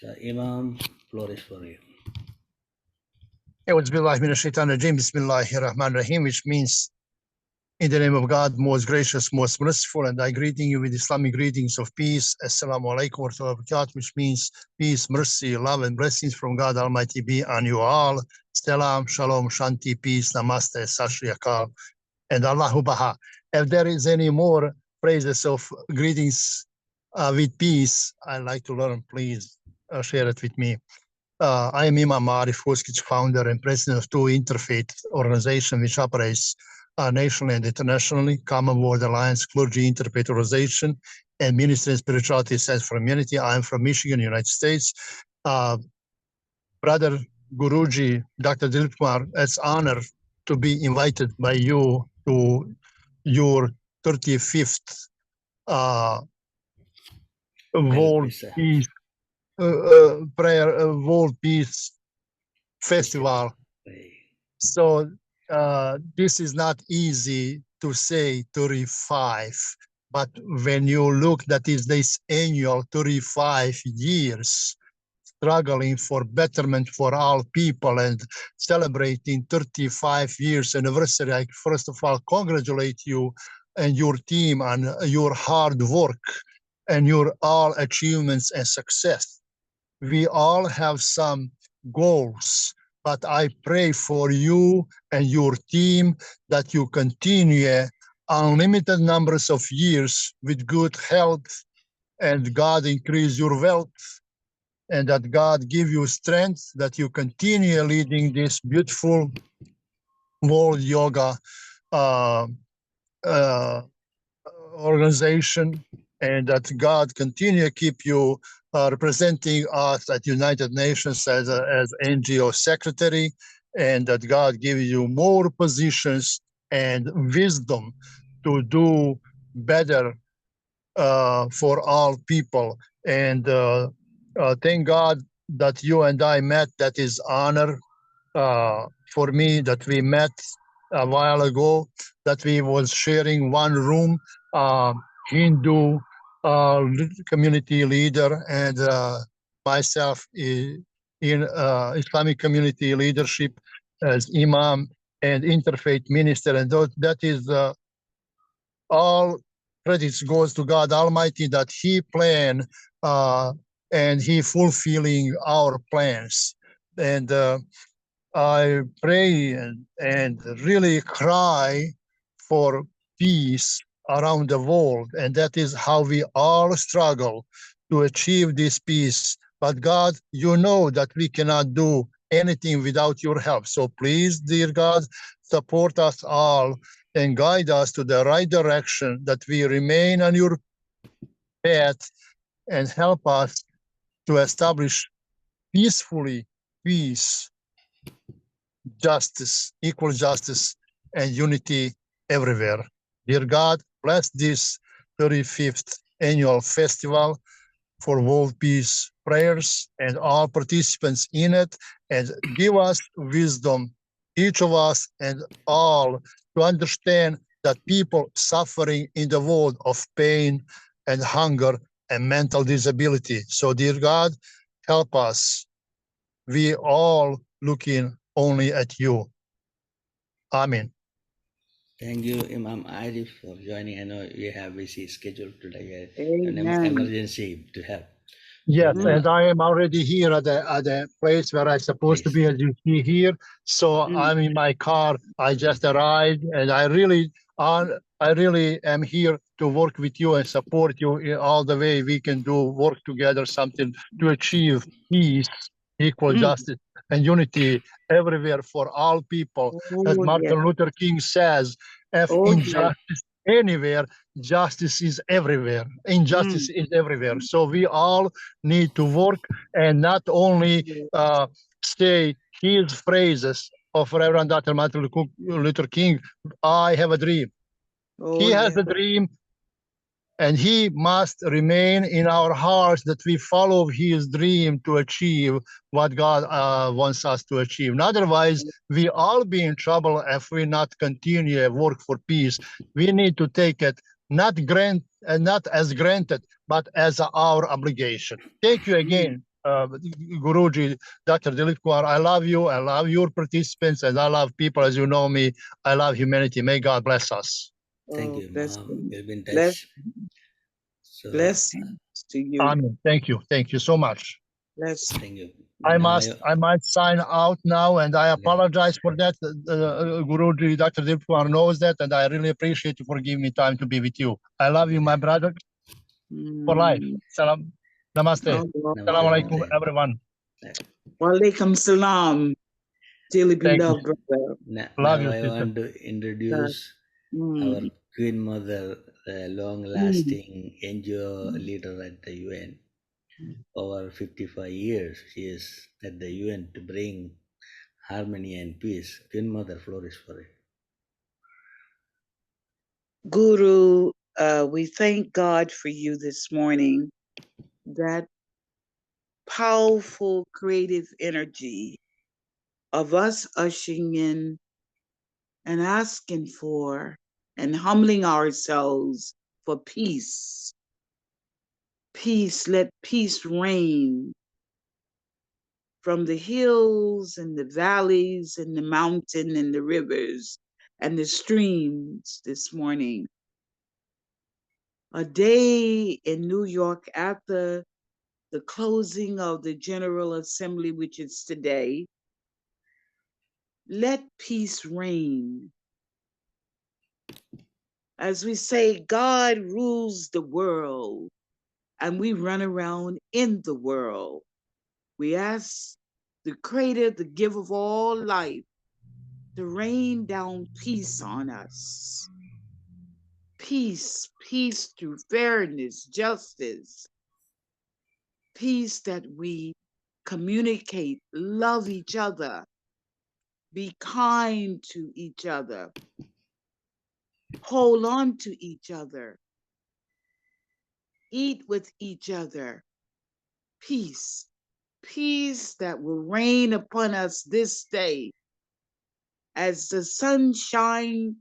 So, Imam, floor is for you. Bismillahirrahmanirrahim, which means in the name of God, most gracious, most merciful, and I greeting you with Islamic greetings of peace. Assalamu alaikum wa rahmatullahi wa barakatuh, which means peace, mercy, love, and blessings from God Almighty be on you all. Salam, shalom, shanti, peace, namaste, sat shri akal, and Allahu Baha. If there is any more phrases of greetings with peace, I'd like to learn, please share it with me. I am Imam Arif Huskic, founder and president of two interfaith organizations which operates nationally and internationally: Common World Alliance, Clergy Interfaith Organization, and Ministry and Spirituality Science for Humanity. I am from Michigan, United States. Brother Guruji, Dr. Dilip Kumar, it's an honor to be invited by you to your 35th World Peace Prayer World Peace Festival. So this is not easy to say 35, but when you look, that is this annual 35 years struggling for betterment for all people and celebrating 35 years anniversary. I first of all congratulate you and your team on your hard work and your all achievements and success. We all have some goals, but I pray for you and your team that you continue unlimited numbers of years with good health, and God increase your wealth, and that God give you strength, that you continue leading this beautiful World Yoga organization, and that God continue keep you representing us at United Nations as NGO secretary, and that God give you more positions and wisdom to do better for all people. And thank God that you and I met. That is honor for me that we met a while ago, that we was sharing one room, Hindu community leader and myself in Islamic community leadership as Imam and interfaith minister. And that is all credits goes to God Almighty, that He planned and He fulfilling our plans. And I pray and really cry for peace around the world, and that is how we all struggle to achieve this peace. But God, you know that we cannot do anything without your help. So please, dear God, support us all and guide us to the right direction, that we remain on your path, and help us to establish peacefully peace, justice, equal justice, and unity everywhere. Dear God, bless this 35th annual festival for world peace prayers and all participants in it, and give us wisdom, each of us and all, to understand that people suffering in the world of pain and hunger and mental disability. So dear God, help us. We all looking only at you. Amen. Thank you, Imam Arif, for joining. I know you have busy schedule today, an Amen. emergency to help. Yes, So, and I am already here at the place where I'm supposed to be, as you see here. So I'm in my car. I just arrived, and I really am here to work with you and support you in all the way we can do, work together, something to achieve peace, equal justice, and unity everywhere for all people. As Martin Luther King says, if injustice anywhere, justice is everywhere. Injustice is everywhere. So we all need to work and not only say his phrases of Reverend Dr. Martin Luther King, I have a dream. He has a dream, and he must remain in our hearts, that we follow his dream to achieve what God wants us to achieve. And otherwise, we all be in trouble if we not continue work for peace. We need to take it not as granted, but as our obligation. Thank you again Guruji, Dr. Dilip Kumar, I love you. I love your participants, and I love people as you know me. I love humanity. May God bless us. Thank Oh, you, bless Mom. him. We'll be in Bless, touch. So, blessings to you. Amen. Thank you. Thank you so much. Bless. thank you. I Now might sign out now, and I apologize for that. Guruji, Dr. Dilip Kumar knows that, and I really appreciate you for giving me time to be with you. I love you, my brother, for life. Salam. Namaste. Oh, Salam alaikum, Namaste. everyone. Walaikum salam, dearly Thank you. beloved brother. Now Love you, I sister. want to introduce our Mm. Queen Mother, the long-lasting NGO leader at the UN. Over 55 years, she is at the UN to bring harmony and peace. Queen Mother, flourish for it. Guru, we thank God for you this morning. That powerful creative energy of us ushering in and asking for and humbling ourselves for peace. Peace, let peace reign from the hills and the valleys and the mountain and the rivers and the streams this morning. A day in New York after the closing of the General Assembly, which is today. Let peace reign. As we say, God rules the world and we run around in the world. We ask the Creator, the giver of all life, to rain down peace on us. Peace, peace through fairness, justice. Peace that we communicate, love each other, be kind to each other, hold on to each other, eat with each other. Peace, peace that will rain upon us this day as the sunshine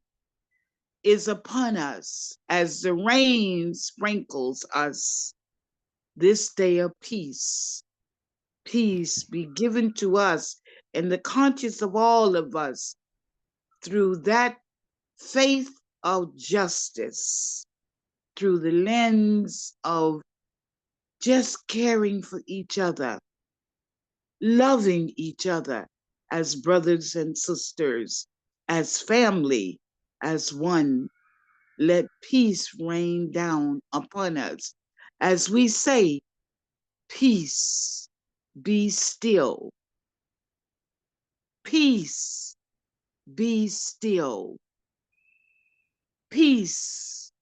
is upon us, as the rain sprinkles us. This day of peace, peace be given to us in the conscience of all of us through that faith of justice, through the lens of just caring for each other, loving each other as brothers and sisters, as family, as one. Let peace rain down upon us. As we say, peace, be still. Peace, be still. Peace,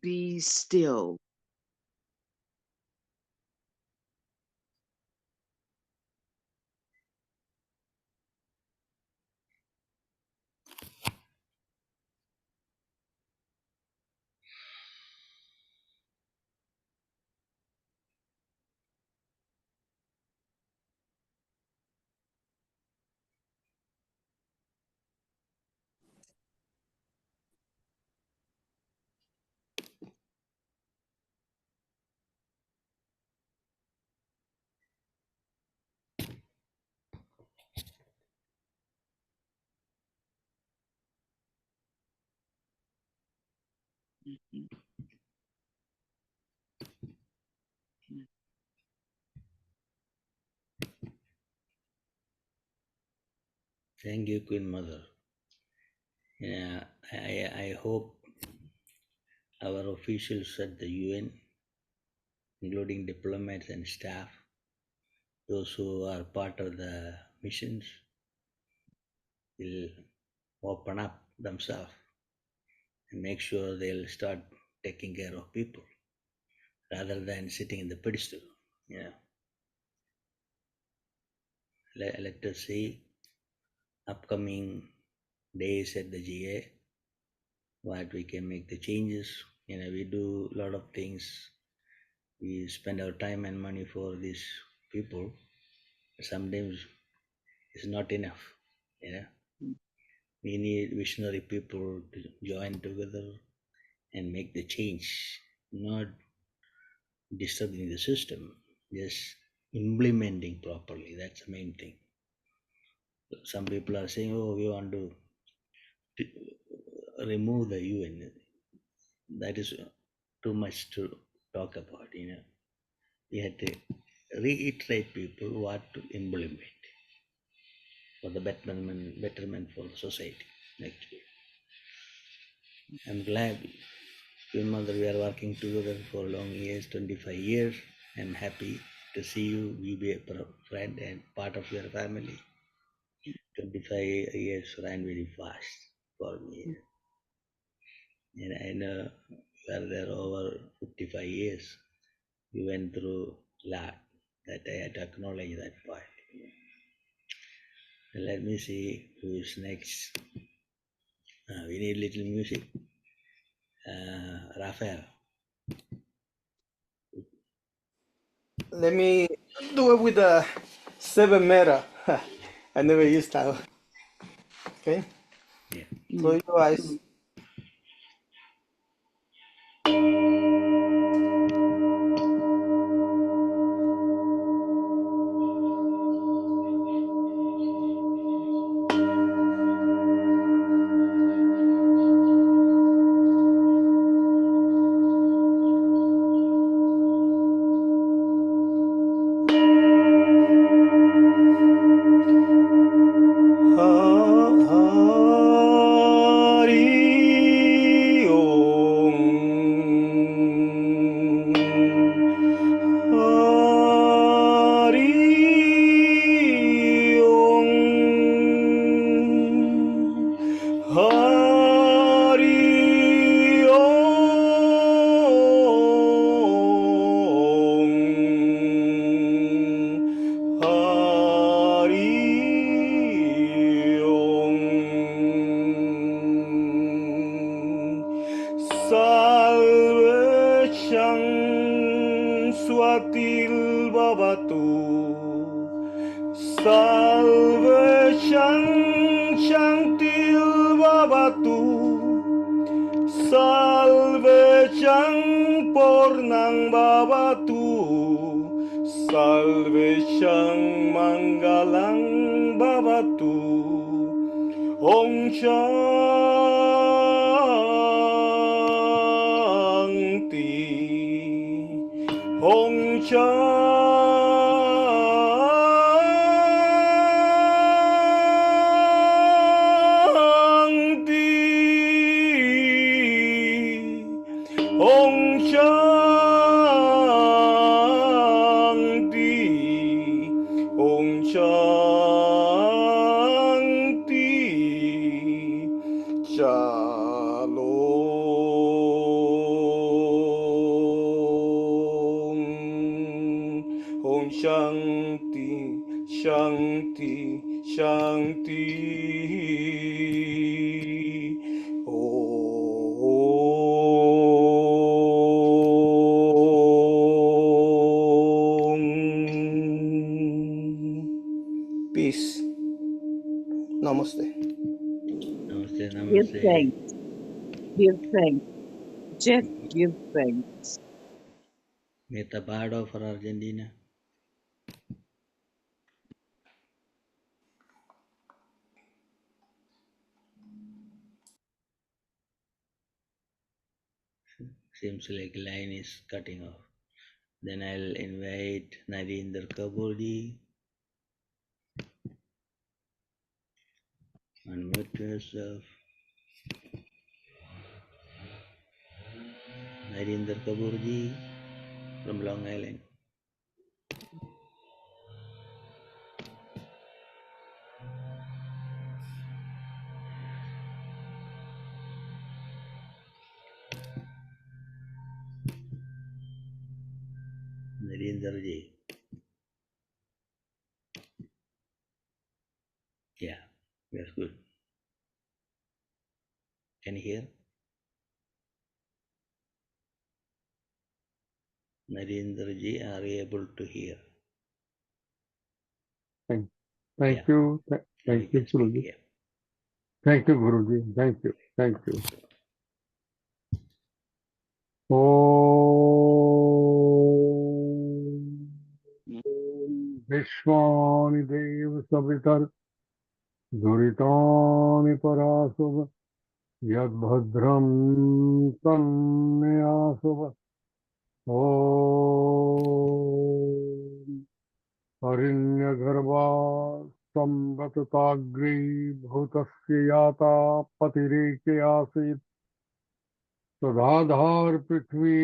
be still. Thank you, Queen Mother. Yeah, I hope our officials at the UN, including diplomats and staff, those who are part of the missions, will open up themselves and make sure they'll start taking care of people rather than sitting in the pedestal. Yeah. Let us see upcoming days at the GA what we can make the changes. We do a lot of things. We spend our time and money for these people. Sometimes it's not enough. You know, we need visionary people to join together and make the change, not disturbing the system. Just implementing properly. That's the main thing. Some people are saying, oh, we want to remove the UN. That is too much to talk about. We had to reiterate people what to implement for the betterment for the society. Actually, I'm glad, Queen Mother, we are working together for long years, 25 years. I'm happy to see you. We be a friend and part of your family. 25 years ran very fast for me. And I know you are there over 55 years. You went through a lot. That I had to acknowledge that part. Let me see who is next. We need little music. Raphael. Let me do it with a 7 meter. I never used that. Okay, Yeah. close your eyes. Hari Om. Hari Om. Hari Om. Hari Om. Salve Shang Swatil Babatu. Salve Shang Shantil Babatu. Salve Shang Pornang Babatu. Salve Shang Mangalang Babatu. Om Shanti. Om Shanti. Om Shanti. Om Shanti. Shalom. Om Shanti. Shanti. Shanti. Om. Peace. Namaste. Namaste, Give namaste. thanks. Give thanks. Just give thanks. Meta Pardo for Argentina. Seems like line is cutting off. Then I'll invite Narendra Kapoorji. Unmute yourself. Narendra Kapoorji from Long Island. Narendra ji. Yeah, that's good. Can you hear? Narendra ji, are you able to hear? Thank Yeah. you. Now Thank you you, can speak. Guruji. Yeah. Thank you, Guruji. Thank you. Thank you. Om विश्वानि देव सवितर दुरितानि परासुव यद्भद्रं तन्मेयासुव ॐ हरिण्यगर्भा संवतताग्रे भूतस्य याता पतिरेके आसीत् तदाधार पृथ्वी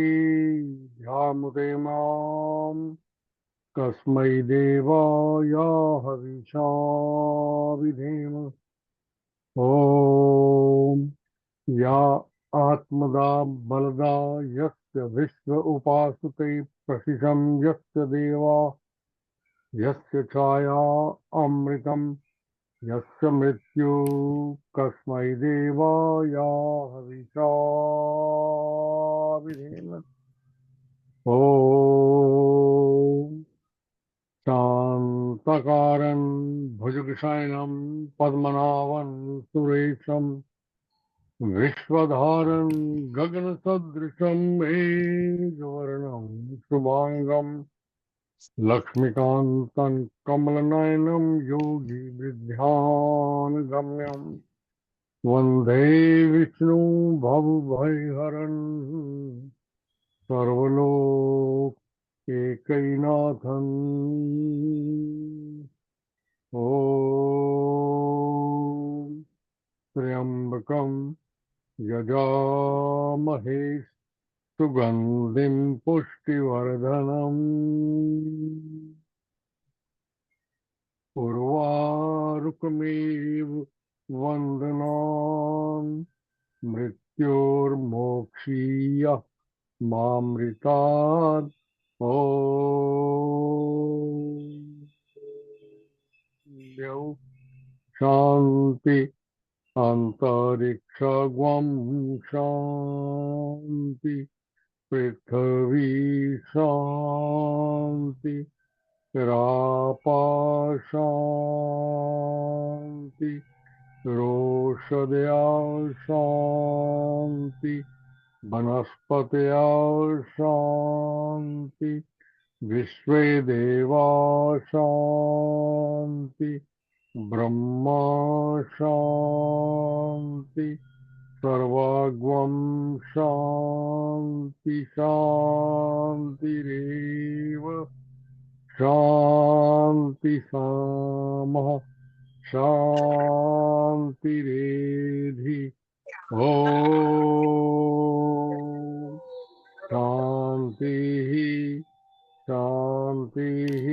ध्यामुते माम् कस्मै देवाय हविषा विधेम ॐ या आत्मदा बलदा यस्य विश्व उपासते प्रशिशं यस्य देवा यस्य छाया अमृतं यस्य मृत्यु कस्मै देवाय हविषा विधेम ॐ शान्तकारं भुजगशयनं पद्मनाभं सुरेशं विश्वधारं गगनसदृशं मेघवर्णं शुभांगं लक्ष्मीकान्तं कमलनयनं योगी विद्यानगम्यं वन्दे विष्णु भवभयहरं सर्वलोक एकैनाथम् ॐ त्र्यम्बकं यजामहे सुगन्धिं पुष्टिवर्धनम् उर्वारुकमेव वन्दनान् मृत्योर्मोक्षीय मामृतात् ॐ द्यौ शान्ति अन्तरिक्षगं शान्ति पृथिवी शान्ति रापा शान्ति रोषदया शान्ति वनस्पतया शान्ति विश्वे देवा शान्ति ब्रह्मा शान्ति सर्वाग्वं शान्ति शान्तिरेव शान्ति सामः शान्तिरेधि ॐ शान्तिः शान्तिः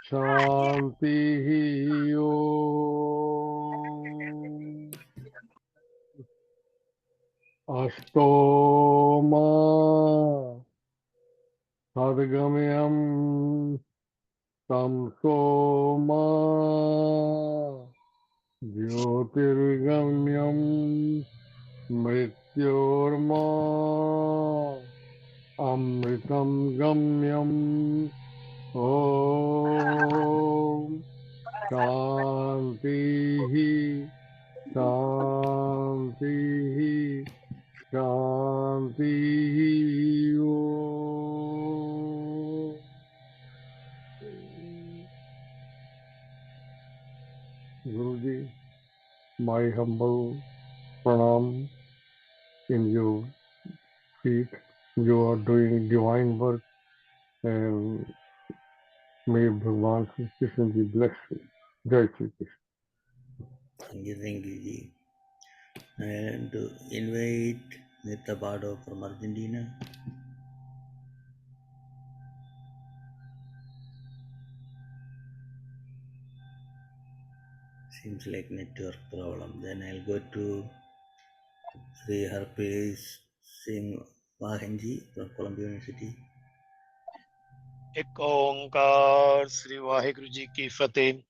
शान्तिः ॐ अस्तो मा सद्गमयं तमसो मा ज्योतिर्गम्यं मृत्योर्मा अमृतं गम्यम् ॐ शान्तिः शान्तिः शान्तिः ॐ Guruji, my humble pranam in your feet. You are doing divine work and may Bhagwan Sri Krishna ji bless you. Jai Shri Krishna. Thank you, Ji. I want to invite Nita Pardo from Argentina. Seems like network problem. Then I'll go to Sri Harpreet Singh Mahanji from Columbia University. एक ओंकार श्री वाहिगुरु जी की फतेह।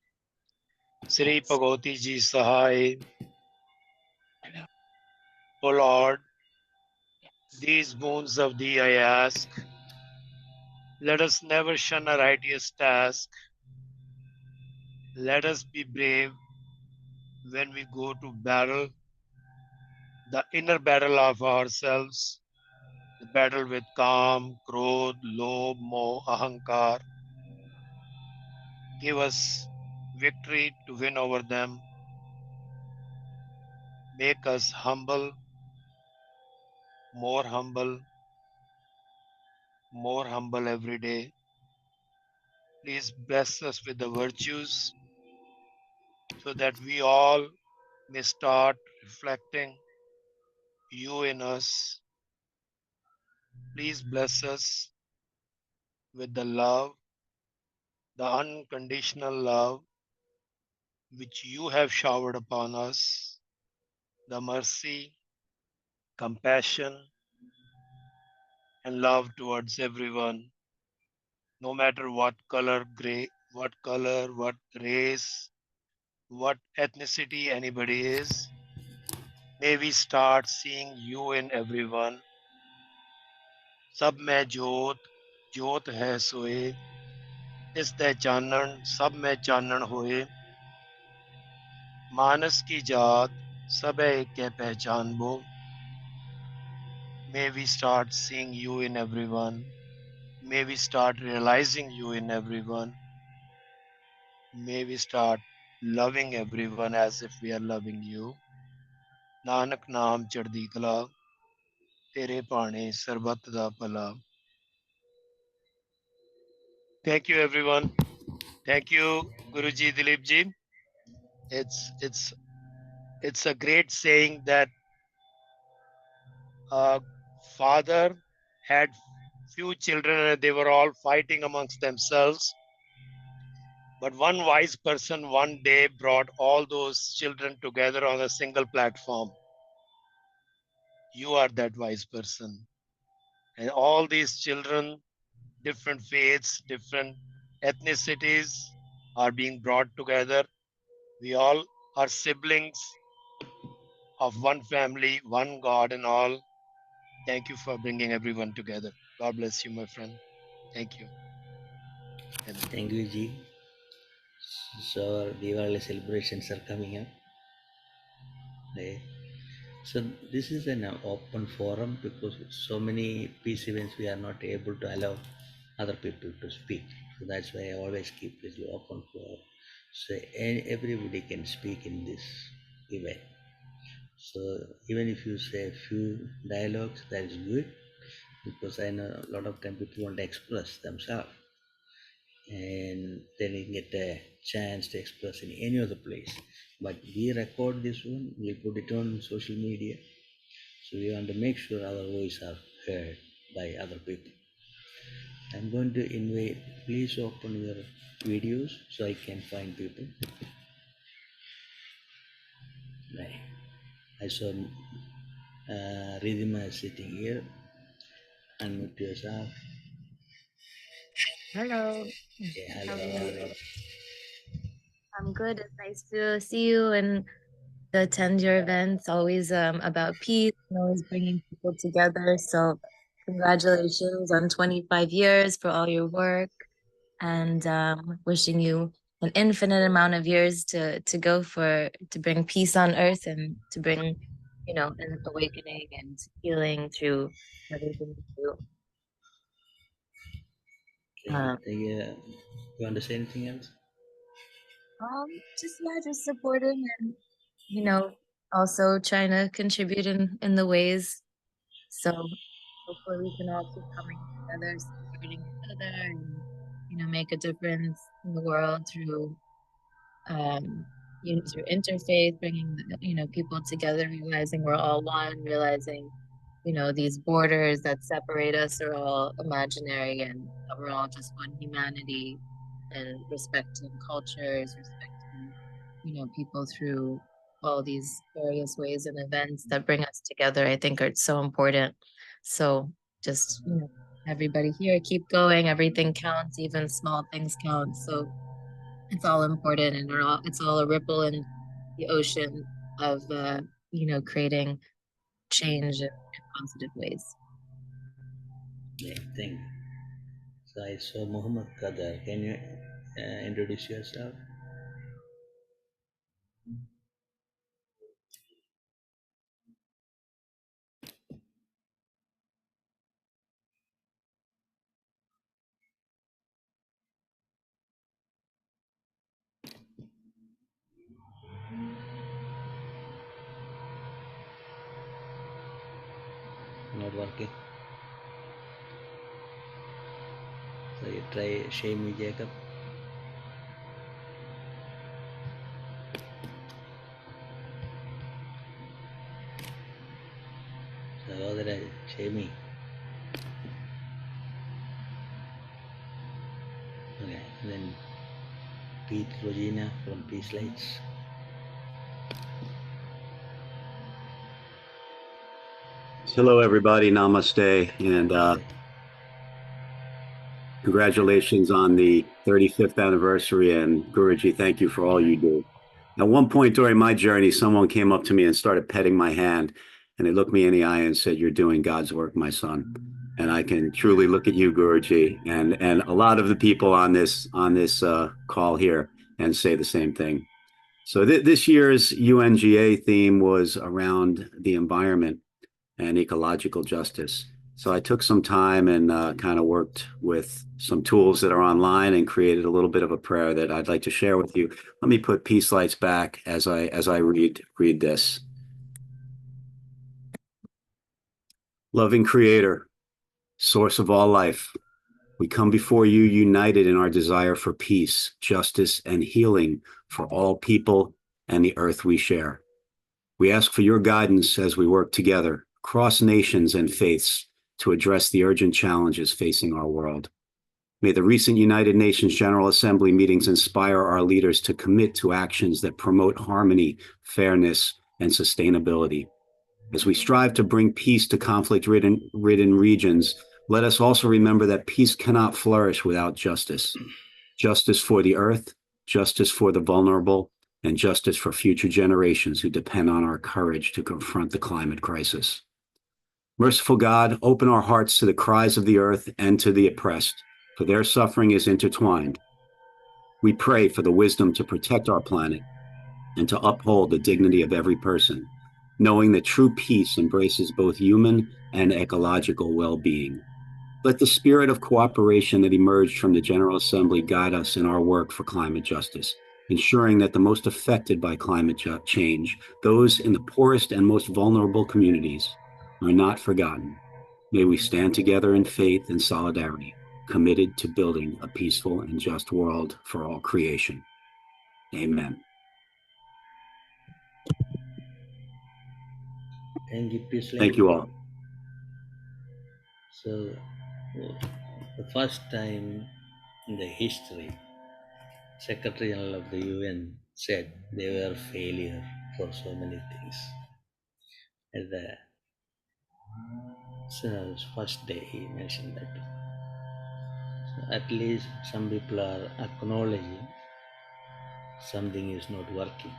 श्री भगवती जी सहाय। O Lord, these boons of thee I ask. Let us never shun a righteous task. Let us be brave when we go to battle, the inner battle of ourselves, the battle with Kam, Krodh, Lobh, Moh, Ahankar. Give us victory to win over them. Make us humble, more humble, more humble every day. Please bless us with the virtues so that we all may start reflecting you in us. Please bless us with the love, the unconditional love which you have showered upon us, the mercy, compassion, and love towards everyone, no matter what color, what race, what ethnicity anybody is. May we start seeing you in everyone. सब में जोत जोत है सोए इस दे चानन सब में चानन होए मानस की जात सब एक के पहचान बो. May we start seeing you in everyone. May we start realizing you in everyone. May we start loving everyone as if we are loving you. Nanak naam chaddi kala, tere paane sarbat da pala. Thank you everyone. Thank you Guruji Dilip ji. It's a great saying that a father had few children and they were all fighting amongst themselves. But one wise person one day brought all those children together on a single platform. You are that wise person. And all these children, different faiths, different ethnicities, are being brought together. We all are siblings of one family, one God, and all. Thank you for bringing everyone together. God bless you, my friend. Thank you. Amen. Thank you, Ji. So our Diwali celebrations are coming up. Okay. So this is an open forum because so many peace events we are not able to allow other people to speak. So that's why I always keep this open forum. So everybody can speak in this event. So even if you say a few dialogues, that is good because I know a lot of time people want to express themselves and they didn't get a chance to express in any other place. But we record this one, we put it on social media. So we want to make sure our voice are heard by other people. I'm going to invite, please open your videos so I can find people. Right. I saw Ridhima sitting here. Unmute yourself. Hello. Yeah, How hello, are you? hello. I'm good. It's nice to see you and to attend your events. Always about peace and always bringing people together. So congratulations on 25 years for all your work and wishing you an infinite amount of years to go for to bring peace on earth and to bring, an awakening and healing through everything you do. Okay, thank you. You want to say anything else? Just supporting and also trying to contribute in the ways. So hopefully we can all keep coming together, supporting each other, and make a difference in the world through through interfaith, bringing people together, realizing we're all one, realizing these borders that separate us are all imaginary, and that we're all just one humanity, and respecting cultures, respecting people through all these various ways and events that bring us together. I think are so important. So just everybody here, keep going. Everything counts, even small things count. So it's all important, and it's all a ripple in the ocean of creating change in positive ways. Yeah, thank you. So I saw Muhammad Qadar. Can you introduce yourself? So you try Shami Jacob. Sahodara Shami. Okay, and then Pete Regina from Peace Lights. Hello, everybody. Namaste. And congratulations on the 35th anniversary. And Guruji, thank you for all you do. At one point during my journey, someone came up to me and started petting my hand. And they looked me in the eye and said, "You're doing God's work, my son." And I can truly look at you, Guruji, and a lot of the people on this call here and say the same thing. So this year's UNGA theme was around the environment and ecological justice. So I took some time and kind of worked with some tools that are online and created a little bit of a prayer that I'd like to share with you. Let me put Peace Lights back as I read this. Loving Creator, source of all life, we come before you united in our desire for peace, justice, and healing for all people and the earth we share. We ask for your guidance as we work together across nations and faiths to address the urgent challenges facing our world. May the recent United Nations General Assembly meetings inspire our leaders to commit to actions that promote harmony, fairness, and sustainability. As we strive to bring peace to conflict-ridden regions, let us also remember that peace cannot flourish without justice. Justice for the earth, justice for the vulnerable, and justice for future generations who depend on our courage to confront the climate crisis. Merciful God, open our hearts to the cries of the earth and to the oppressed, for their suffering is intertwined. We pray for the wisdom to protect our planet and to uphold the dignity of every person, knowing that true peace embraces both human and ecological well-being. Let the spirit of cooperation that emerged from the General Assembly guide us in our work for climate justice, ensuring that the most affected by climate change, those in the poorest and most vulnerable communities, are not forgotten. May we stand together in faith and solidarity, committed to building a peaceful and just world for all creation. Amen. Thank you, Peace Light. Thank you all. So, the first time in the history, Secretary General of the UN said they were failure for so many things. At the first day, he mentioned that. So at least some people are acknowledging something is not working.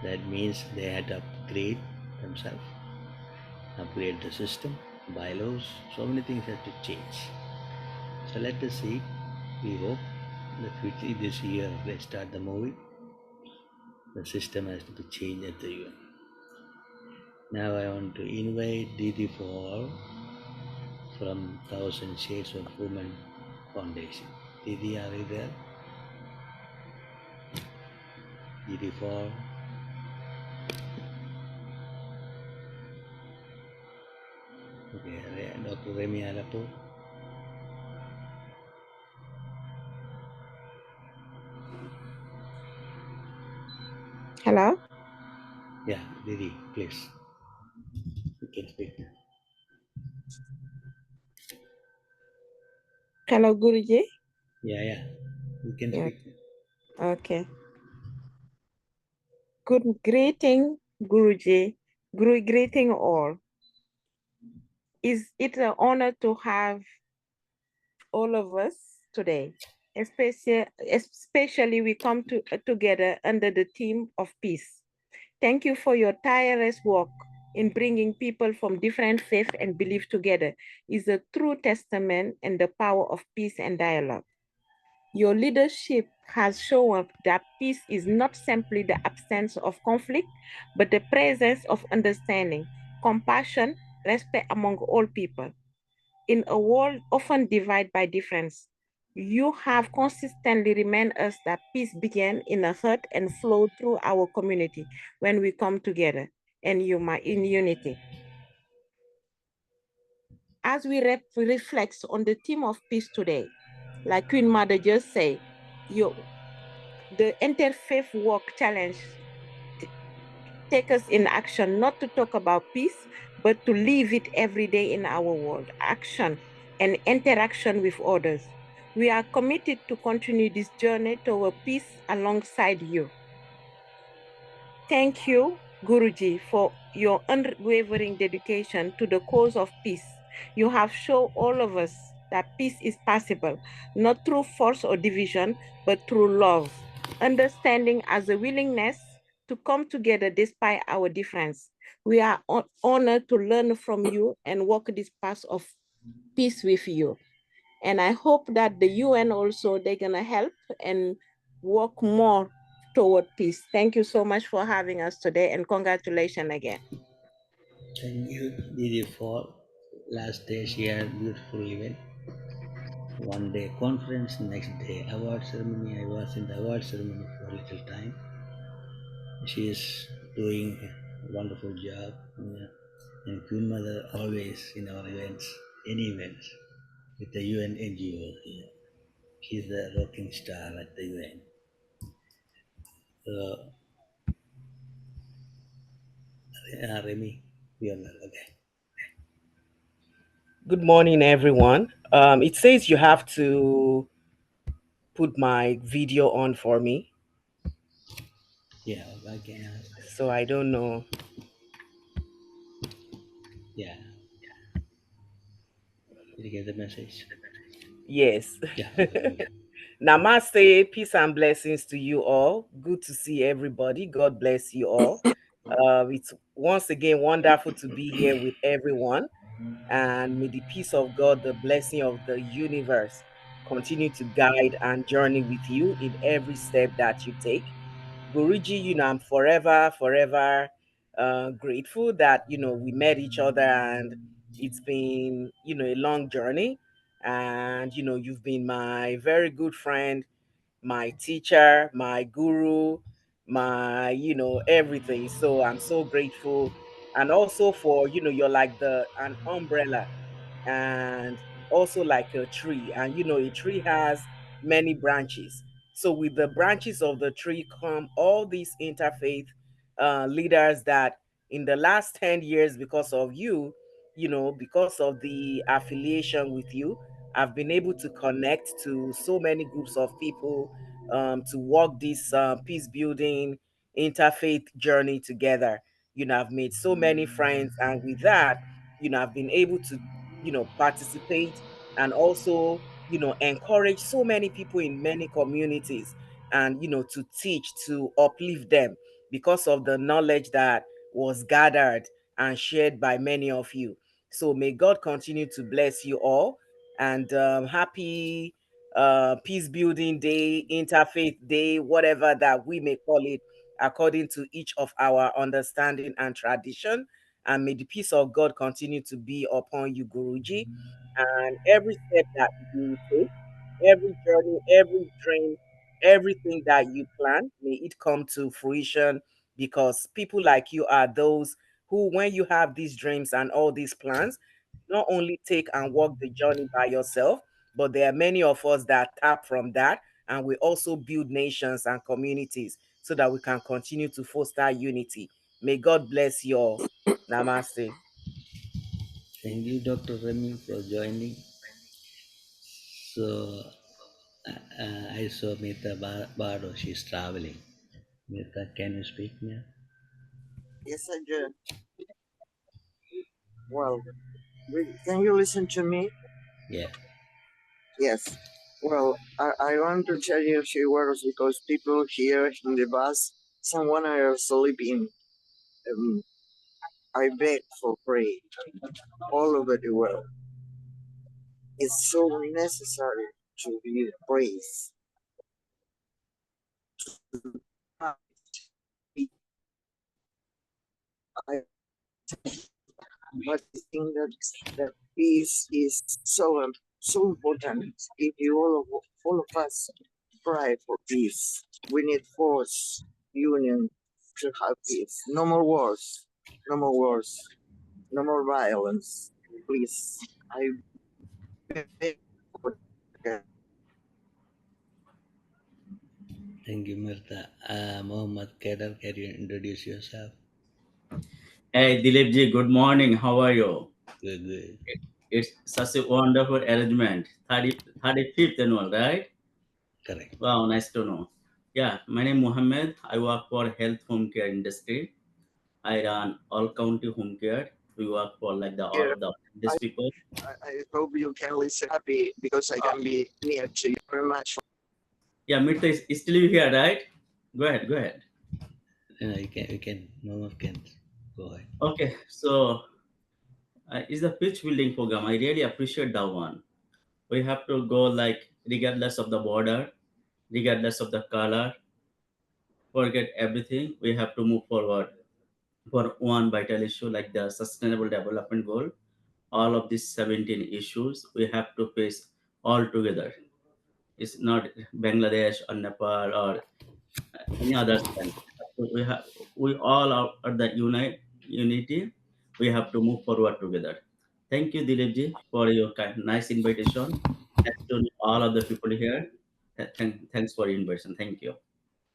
That means they had to upgrade themselves, upgrade the system, bylaws, so many things have to change. So let us see. We hope that quickly this year they start the movie. The system has to be changed at the UN. Now I want to invite Didi Fall from 1000 Shades of Women Foundation. Didi, are you there? Didi Fall. Okay, Dr. Remy Alapo. Hello? Yeah, Didi, please. You can speak. Hello, Guruji? Yeah, you can Yeah. speak. Okay. Good greeting, Guruji. Greeting all. Is it an honor to have all of us today? Especially we come together under the theme of peace. Thank you for your tireless work in bringing people from different faiths and beliefs together. Is a true testament and the power of peace and dialogue. Your leadership has shown that peace is not simply the absence of conflict, but the presence of understanding, compassion, respect among all people. In a world often divided by difference, you have consistently reminded us that peace begins in a heart and flows through our community when we come together in unity. As we reflect on the theme of peace today, Like Queen Mother just said, the Interfaith Walk Challenge take us in action, not to talk about peace, but to live it every day in our world. Action and interaction with others. We are committed to continue this journey toward peace alongside you. Thank you, Guruji, for your unwavering dedication to the cause of peace. You have shown all of us that peace is possible, not through force or division, but through love, understanding as a willingness to come together despite our difference. We are honored to learn from you and walk this path of peace with you. And I hope that the UN also, they're gonna help and work more toward peace. Thank you so much for having us today, and congratulations again. Thank you, Didi, for last day share beautiful event. One day conference, next day award ceremony. I was in the award ceremony for a little time. She is doing a wonderful job. And Queen Mother always in our events, any events, with the UN NGO here. She's the rocking star at the UN. So, Remy, you are not okay. Good morning, everyone. It says you have to put my video on for me, Yeah, I can ask. so I don't know. Yeah. Did you get the message? Yes. Yeah. Okay. Namaste, peace and blessings to you all. Good to see everybody. God bless you all. It's once again wonderful to be here with everyone. And may the peace of God, the blessing of the universe, continue to guide and journey with you in every step that you take. Guruji, I'm forever grateful that, we met each other, and it's been, a long journey. And, you've been my very good friend, my teacher, my guru, my, everything. So I'm so grateful. And also for, you're like an umbrella, and also like a tree. And a tree has many branches. So with the branches of the tree come all these interfaith leaders that in the last 10 years, because of you, because of the affiliation with you, I've been able to connect to so many groups of people, to walk this peace building interfaith journey together. I've made so many friends, and with that, I've been able to, participate, and also, encourage so many people in many communities, and, to teach, to uplift them because of the knowledge that was gathered and shared by many of you. So may God continue to bless you all, and happy peace building day, interfaith day, whatever that we may call it, according to each of our understanding and tradition. And may the peace of God continue to be upon you, Guruji. And every step that you take, every journey, every dream, everything that you plan, may it come to fruition, because people like you are those who, when you have these dreams and all these plans, not only take and walk the journey by yourself, but there are many of us that tap from that, and we also build nations and communities so that we can continue to foster unity. May God bless you all. Namaste. Thank you, Dr. Remy, for joining. So, I saw Mita Bardo, she's traveling. Mita, can you speak now? Yes, I do. Well, can you listen to me? Yeah. Yes. Well, I want to tell you a few words because people here in the bus, someone are sleeping. I beg for prayer all over the world. It's so necessary to be praised. I but I think that peace is so important. If you all of us cry for peace, we need force, union to have peace. No more wars, no more wars, no more violence. Please, I beg for that. Thank you, Mirta. Mohammed Kedar, can you introduce yourself? Hey, Dilipji, good morning. How are you? Good, good. It's such a wonderful arrangement. 35th annual, right? Correct. Wow, nice to know. Yeah, my name is Mohammed. I work for health home care industry. I run all county home care. We work for like all Here, of the these people. I hope you can listen happy because I can be near to you very much. Yeah, Mirta is still here, right? Go ahead, go ahead. You can, Mohammed can go ahead. Okay, so is the pitch building program. I really appreciate that one. We have to go like regardless of the border, regardless of the color, forget everything. We have to move forward for one vital issue like the sustainable development goal. All of these 17 issues we have to face all together. It's not Bangladesh or Nepal or any other country. We all are at the unity. We have to move forward together. Thank you, Dilipji, for your nice invitation. Thanks to all of the people here. Thanks for your invitation. Thank you.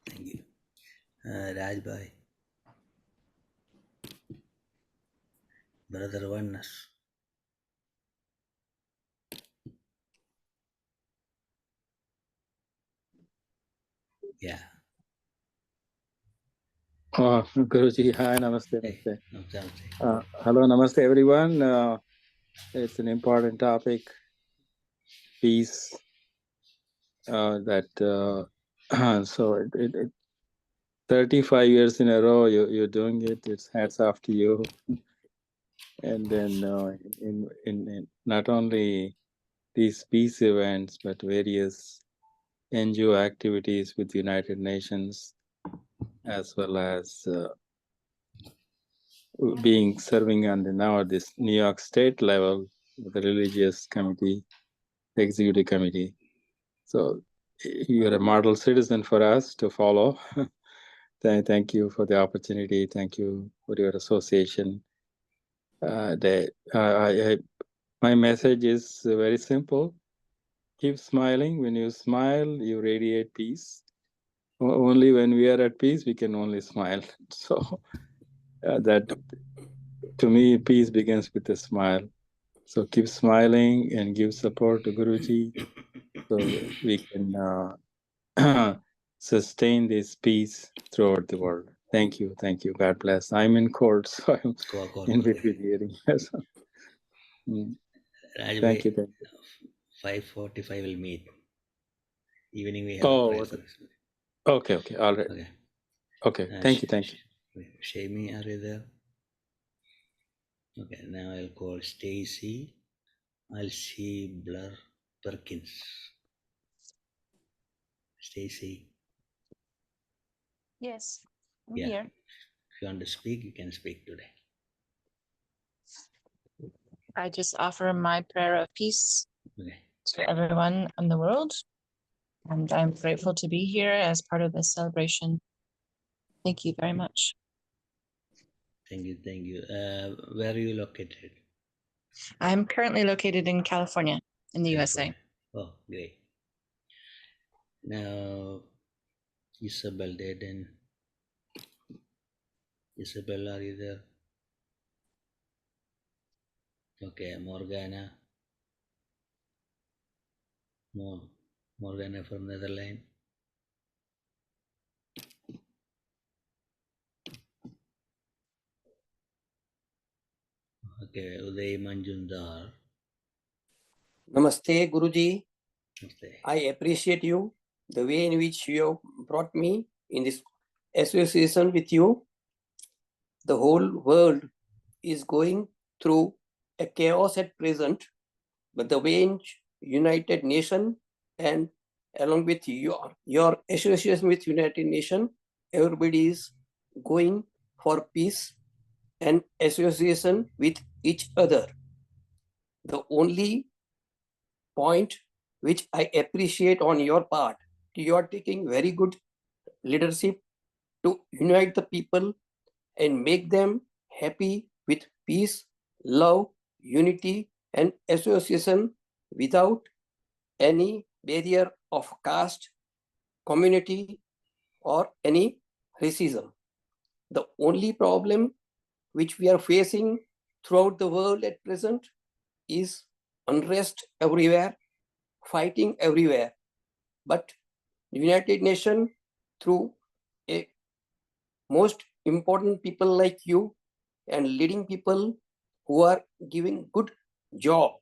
Thank you. Raj Bhai. Brother Oneness. Yeah. Guruji, hi, namaste. Hey, namaste. namaste. Hello, namaste, everyone. It's an important topic, peace. So 35 years in a row, you're doing it. It's hats off to you. And then in not only these peace events, but various NGO activities with the United Nations, as well as serving on now at this New York State level, the religious committee, the executive committee. So you're a model citizen for us to follow. Thank you for the opportunity. Thank you for your association. My message is very simple. Keep smiling. When you smile, you radiate peace. Only when we are at peace, we can only smile. So that, to me, peace begins with a smile. So keep smiling and give support to Guruji so we can sustain this peace throughout the world. Thank you. Thank you. God bless. I'm in court, so I'm in between hearing. Thank you. 5:45 will meet. Evening we have prayer service. Okay. All right. Okay. Thank you. Shami, are you there? Okay, now I'll call Stacy. I'll see Blur Perkins. Stacy. Yes, I'm here. If you want to speak, you can speak today. I just offer my prayer of peace to everyone in the world. And I'm grateful to be here as part of this celebration. Thank you very much. Thank you. Where are you located? I'm currently located in California, in the USA. Oh, great. Now, Isabel Deden. Isabel, are you there? Okay, Morgana. Morgana from Netherlands. Okay, Uday Manjundar. Namaste, Guruji. Namaste. I appreciate you, the way in which you have brought me in this association with you. The whole world is going through a chaos at present, but the way in United Nations and along with your association with United Nations, everybody is going for peace and association with each other. The only point which I appreciate on your part, you are taking very good leadership to unite the people and make them happy with peace, love, unity, and association without any barrier of caste, community, or any racism. The only problem which we are facing throughout the world at present is unrest everywhere, fighting everywhere. But United Nations, through a most important people like you and leading people who are giving good job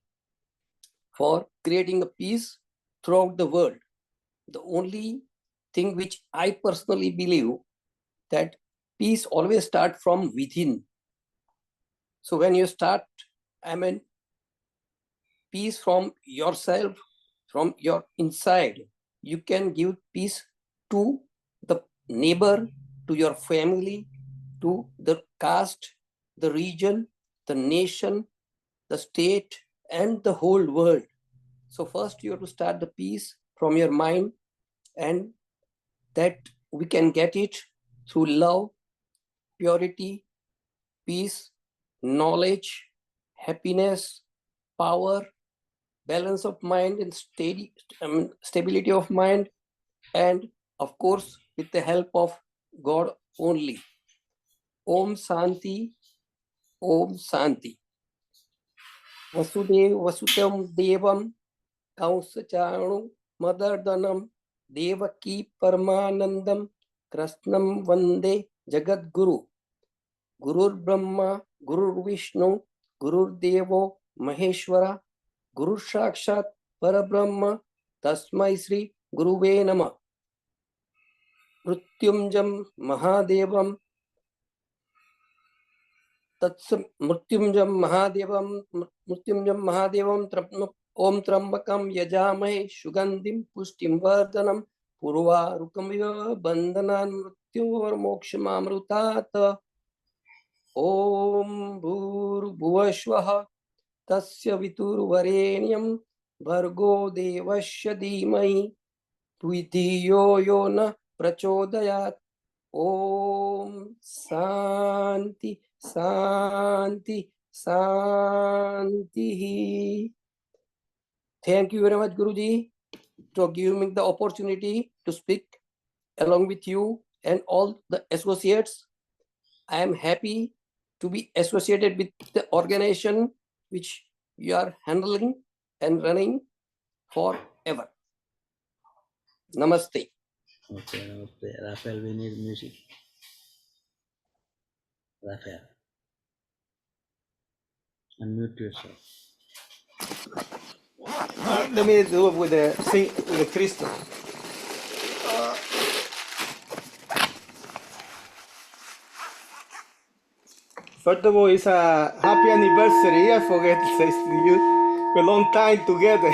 for creating a peace throughout the world. The only thing which I personally believe that peace always starts from within. So when you start, peace from yourself, from your inside, you can give peace to the neighbor, to your family, to the caste, the region, the nation, the state, and the whole world. So first you have to start the peace from your mind, and that we can get it through love, purity, peace, knowledge, happiness, power, balance of mind, and stability of mind, and of course with the help of God only. Om Santi, Om Santi. Vasudev Vasutam Devam Kausachanu Madardanam Devaki Paramanandam Krishnam Vande Jagat Guru. Gurur Brahma, Gurur Vishnu, Gurur Devo Maheshwara, Guru Sakshat Parabrahma, Tasmai Sri Guruve Nama. Mrityunjam Mahadevam Mrityunjam Mahadevam Om Trambakam Yajamahe Shugandim Pushtim Vardhanam Purva Rukamiva Bandhanan Mrityor Mokshamamrutat. Om Bhurbhuvasvaha Tasya Viturvarenyam Bhargo Devasya Dhimai Dhiyo Yo Na Prachodayat. Om Santi Santi Santi. Thank you very much, Guruji, to give me the opportunity to speak along with you and all the associates. I am happy to be associated with the organization which you are handling and running forever. Namaste. Okay, namaste. Raphael, we need music. Raphael, unmute yourself. Let me do it with the Cristo. First of all, it's a happy anniversary. I forget to say to you. A long time together.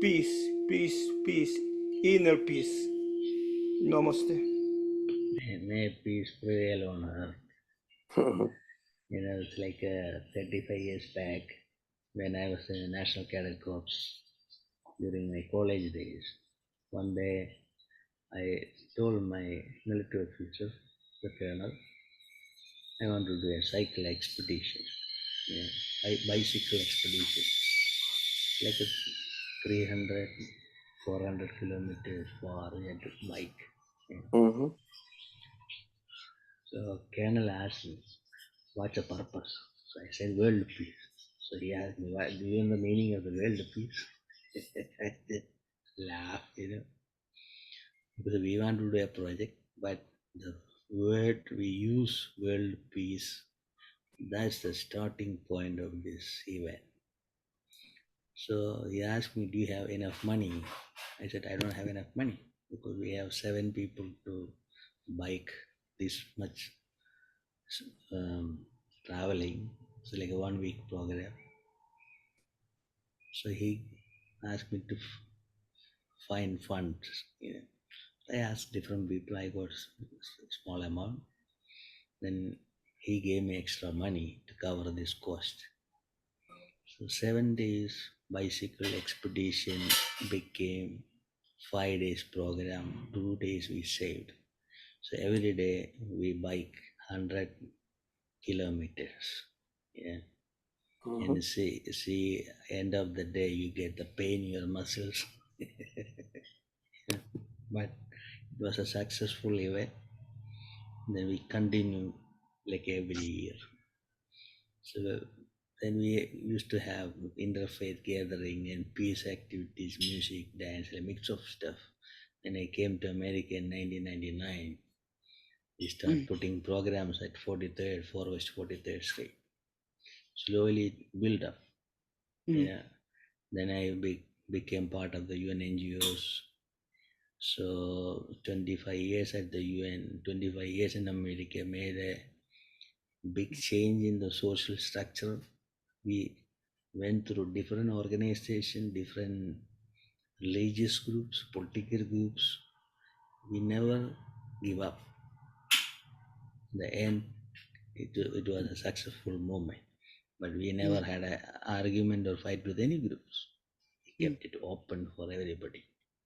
peace, peace, peace, inner peace. Namaste. May peace prevail on earth. It's like 35 years back when I was in the National Cadet Corps during my college days. One day I told my military officer, the colonel, I want to do a cycle expedition, bicycle expedition, like a 300, 400 kilometers far we had to bike. So Colonel asked me, what's the purpose? So I said, world peace. So he asked me, what, do you know the meaning of the world peace? I just laughed, because we want to do a project, but the word we use, world peace, that's the starting point of this event. So he asked me, do you have enough money? I said, I don't have enough money because we have 7 people to bike this much traveling. It's like a 1-week program. So he asked me to find funds. I asked different people, I got small amount. Then he gave me extra money to cover this cost. So 7 days bicycle expedition became 5 days program. 2 days we saved. So every day we bike 100 kilometers. Yeah. And see, end of the day you get the pain in your muscles. But it was a successful event. Then we continue like every year. So then we used to have interfaith gathering and peace activities, music, dance, a mix of stuff. When I came to America in 1999, we started putting programs at 43rd, 4 West 43rd Street. Slowly it built up. Yeah. Then I became part of the UN NGOs. So 25 years at the UN, 25 years in America made a big change in the social structure. We went through different organizations, different religious groups, political groups. We never give up. In the end, it was a successful movement. But we never had an argument or fight with any groups. We kept it open for everybody.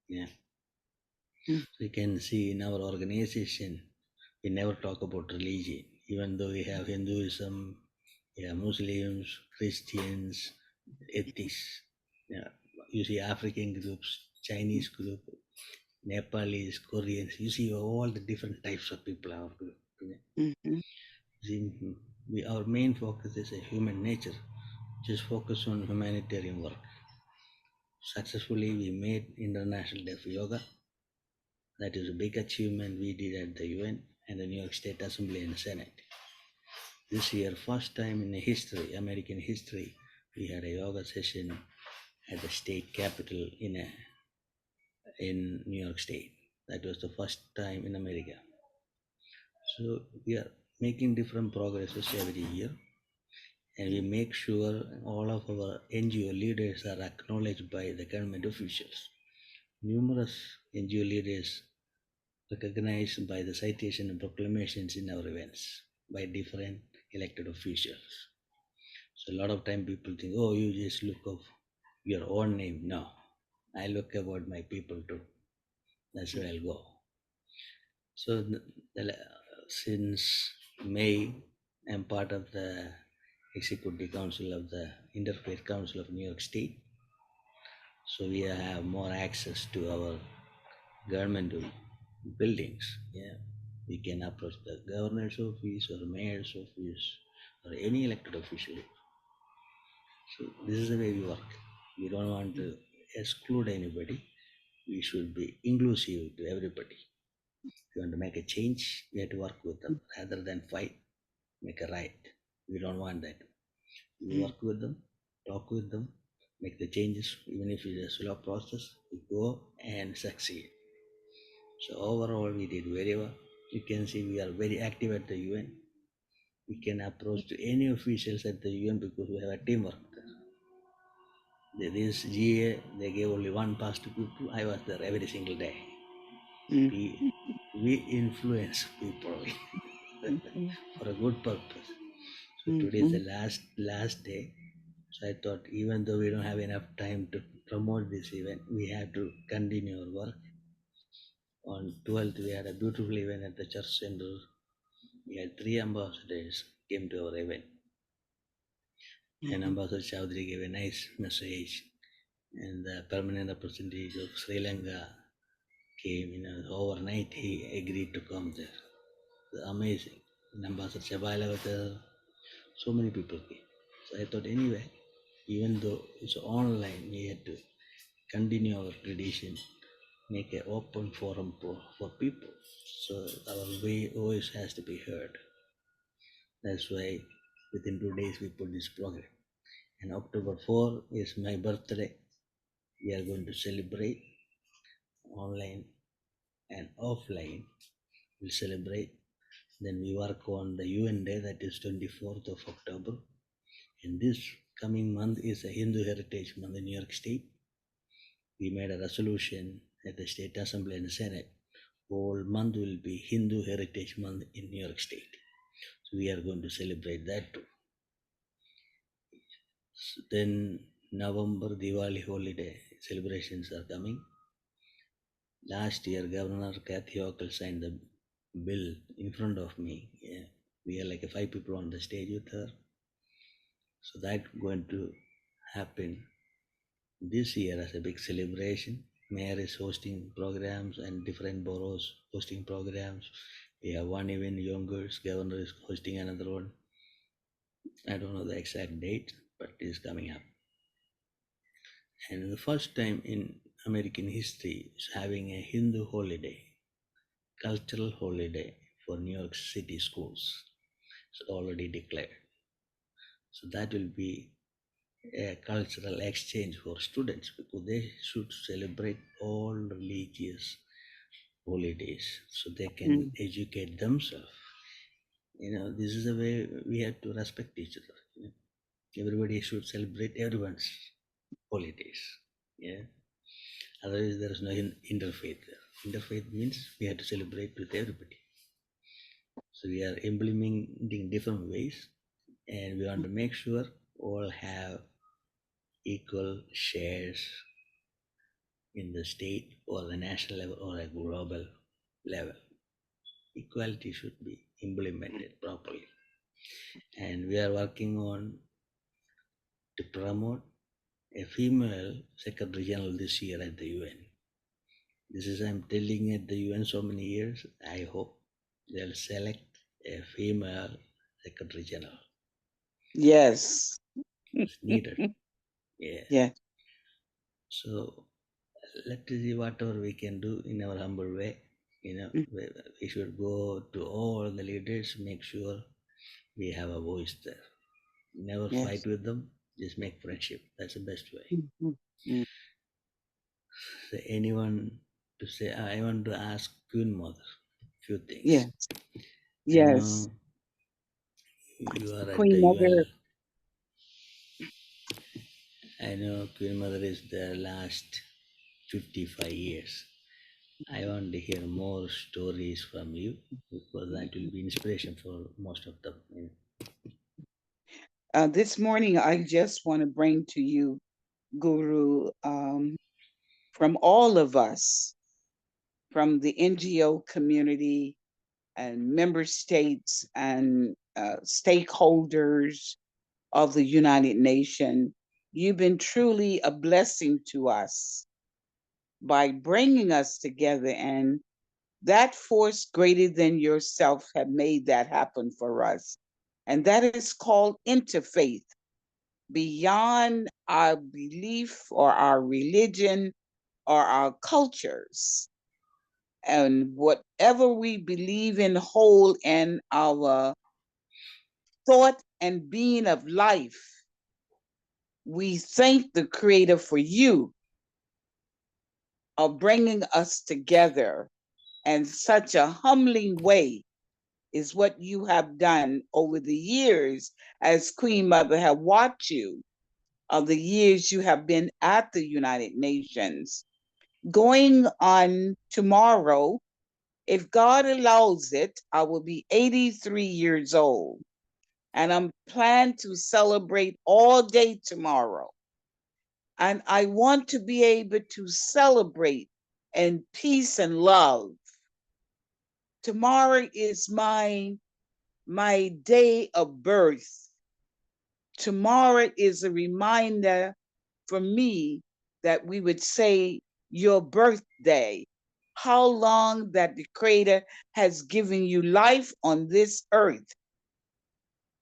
Yeah. So you can see in our organization, we never talk about religion, even though we have Hinduism, we have Muslims, Christians, atheists. Yeah. You see African groups, Chinese group, Nepalese, Koreans. You see all the different types of people in our group. See, our main focus is a human nature, just focus on humanitarian work. Successfully, we made International Day for Yoga. That is a big achievement we did at the UN and the New York State Assembly and Senate. This year, first time in history, American history, we had a yoga session at the state capitol in New York State. That was the first time in America. So we are making different progresses every year, and we make sure all of our NGO leaders are acknowledged by the government officials. Numerous NGO leaders recognized by the citation and proclamations in our events by different elected officials. So a lot of time people think, oh, you just look of your own name. No, I look about my people too. That's where I'll go. So since May, I'm part of the Executive Council of the Interfaith Council of New York State. So we have more access to our government buildings. Yeah, we can approach the governor's office or mayor's office or any elected official. So this is the way we work. We don't want to exclude anybody. We should be inclusive to everybody. If you want to make a change, we have to work with them rather than fight, make a right. We don't want that. We work with them, talk with them, make the changes, even if it's a slow process, we go and succeed. So overall, we did very well. You can see we are very active at the UN. We can approach to any officials at the UN because we have a teamwork. This GA, they gave only one pass to people. I was there every single day. We influence people for a good purpose. So today is the last day. So I thought, even though we don't have enough time to promote this event, we have to continue our work. On 12th, we had a beautiful event at the church center. We had 3 ambassadors came to our event. And Ambassador Chowdhury gave a nice message. And the permanent representative of Sri Lanka came, overnight he agreed to come there. Amazing. And Ambassador Chabaila was there. So many people came. So I thought, anyway, even though it's online, we had to continue our tradition, make an open forum for people. So our voice has to be heard. That's why within 2 days we put this program. And October 4 is my birthday. We are going to celebrate online and offline. We'll celebrate. Then we work on the UN Day, that is 24th of October. And this coming month is a Hindu Heritage Month in New York State. We made a resolution at the State Assembly and Senate. Whole month will be Hindu Heritage Month in New York State. So we are going to celebrate that too. Then November Diwali holiday celebrations are coming. Last year, Governor Kathy Hochul signed the bill in front of me. Yeah. We are like 5 people on the stage with her. So that's going to happen this year as a big celebration. Mayor is hosting programs and different boroughs hosting programs. We have one event, Youngers. Governor is hosting another one. I don't know the exact date, but it is coming up. And the first time in American history is having a Hindu holiday, cultural holiday for New York City schools. It's already declared. So that will be a cultural exchange for students, because they should celebrate all religious holidays so they can educate themselves. This is the way we have to respect each other. Everybody should celebrate everyone's holidays. Yeah. Otherwise, there is no interfaith there. Interfaith means we have to celebrate with everybody. So we are implementing different ways, and we want to make sure all have equal shares in the state or the national level or a global level. Equality should be implemented properly. And we are working on to promote a female Secretary General this year at the UN. This is, I'm telling at the UN so many years, I hope they'll select a female Secretary General. Yes. It's needed. Yeah. Yeah. So let's see whatever we can do in our humble way. We should go to all the leaders, make sure we have a voice there. Never fight with them, just make friendship. That's the best way. So anyone to say, I want to ask Queen Mother a few things. Yes. Yes. You are at Queen the Mother. UN. I know Queen Mother is the last 55 years. I want to hear more stories from you, because that will be inspiration for most of them. This morning, I just want to bring to you, Guru, from all of us, from the NGO community and member states and stakeholders of the United Nations, you've been truly a blessing to us by bringing us together, and that force greater than yourself have made that happen for us. And that is called interfaith, beyond our belief or our religion or our cultures. And whatever we believe in whole in our thought and being of life, we thank the Creator for you of bringing us together in such a humbling way is what you have done over the years as Queen Mother have watched you of the years you have been at the United Nations. Going on tomorrow, if God allows it, I will be 83 years old. And I'm planned to celebrate all day tomorrow. And I want to be able to celebrate in peace and love. Tomorrow is my day of birth. Tomorrow is a reminder for me that we would say your birthday, how long that the Creator has given you life on this earth.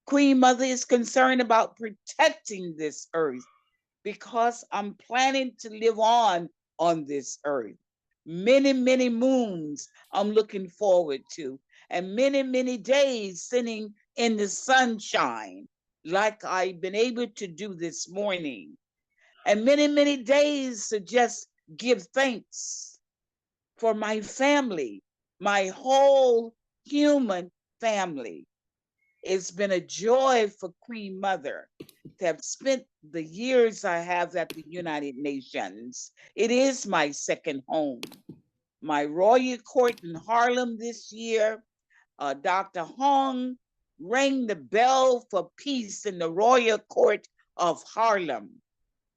Queen Mother is concerned about protecting this earth because I'm planning to live on this earth. Many, many moons I'm looking forward to, and many, many days sitting in the sunshine like I've been able to do this morning. And many, many days to just give thanks for my family, my whole human family. It's been a joy for Queen Mother to have spent the years I have at the United Nations. It is my second home. My Royal Court in Harlem this year, Dr. Hong rang the bell for peace in the Royal Court of Harlem.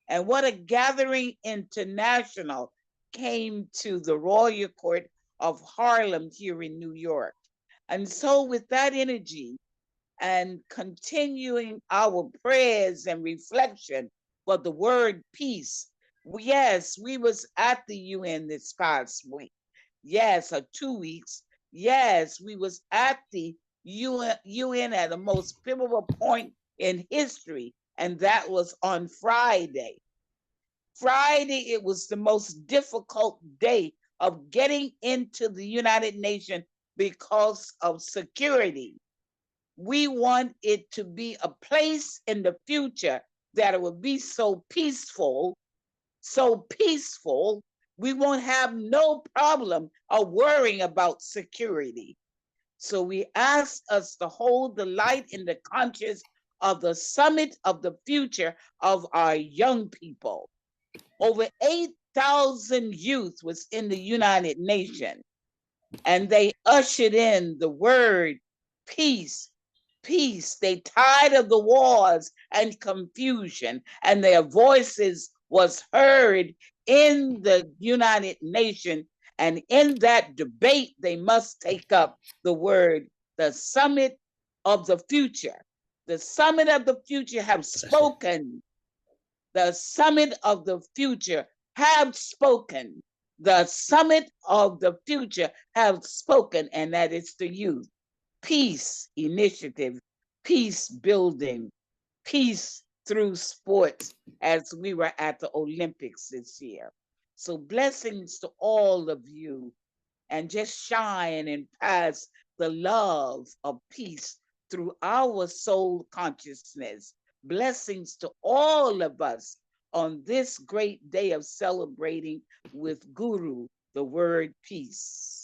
And what a gathering international came to the Royal Court of Harlem here in New York. And so with that energy, and continuing our prayers and reflection for the word peace. Yes, we was at the UN this past week. Yes, or 2 weeks. Yes, we was at the UN at the most pivotal point in history, and that was on Friday. Friday, it was the most difficult day of getting into the United Nations because of security. We want it to be a place in the future that it will be so peaceful, we won't have no problem of worrying about security. So we ask us to hold the light in the conscience of the summit of the future of our young people. Over 8,000 youth was in the United Nations, and they ushered in the word peace. Peace. They tired of the wars and confusion, and their voices was heard in the United Nations. And in that debate, they must take up the word, the summit of the future. The summit of the future have spoken. The summit of the future have spoken. The summit of the future have spoken, and that is the youth. Peace initiative, peace building, peace through sports, as we were at the Olympics this year. So blessings to all of you, and just shine and pass the love of peace through our soul consciousness. Blessings to all of us on this great day of celebrating with Guru, the word peace.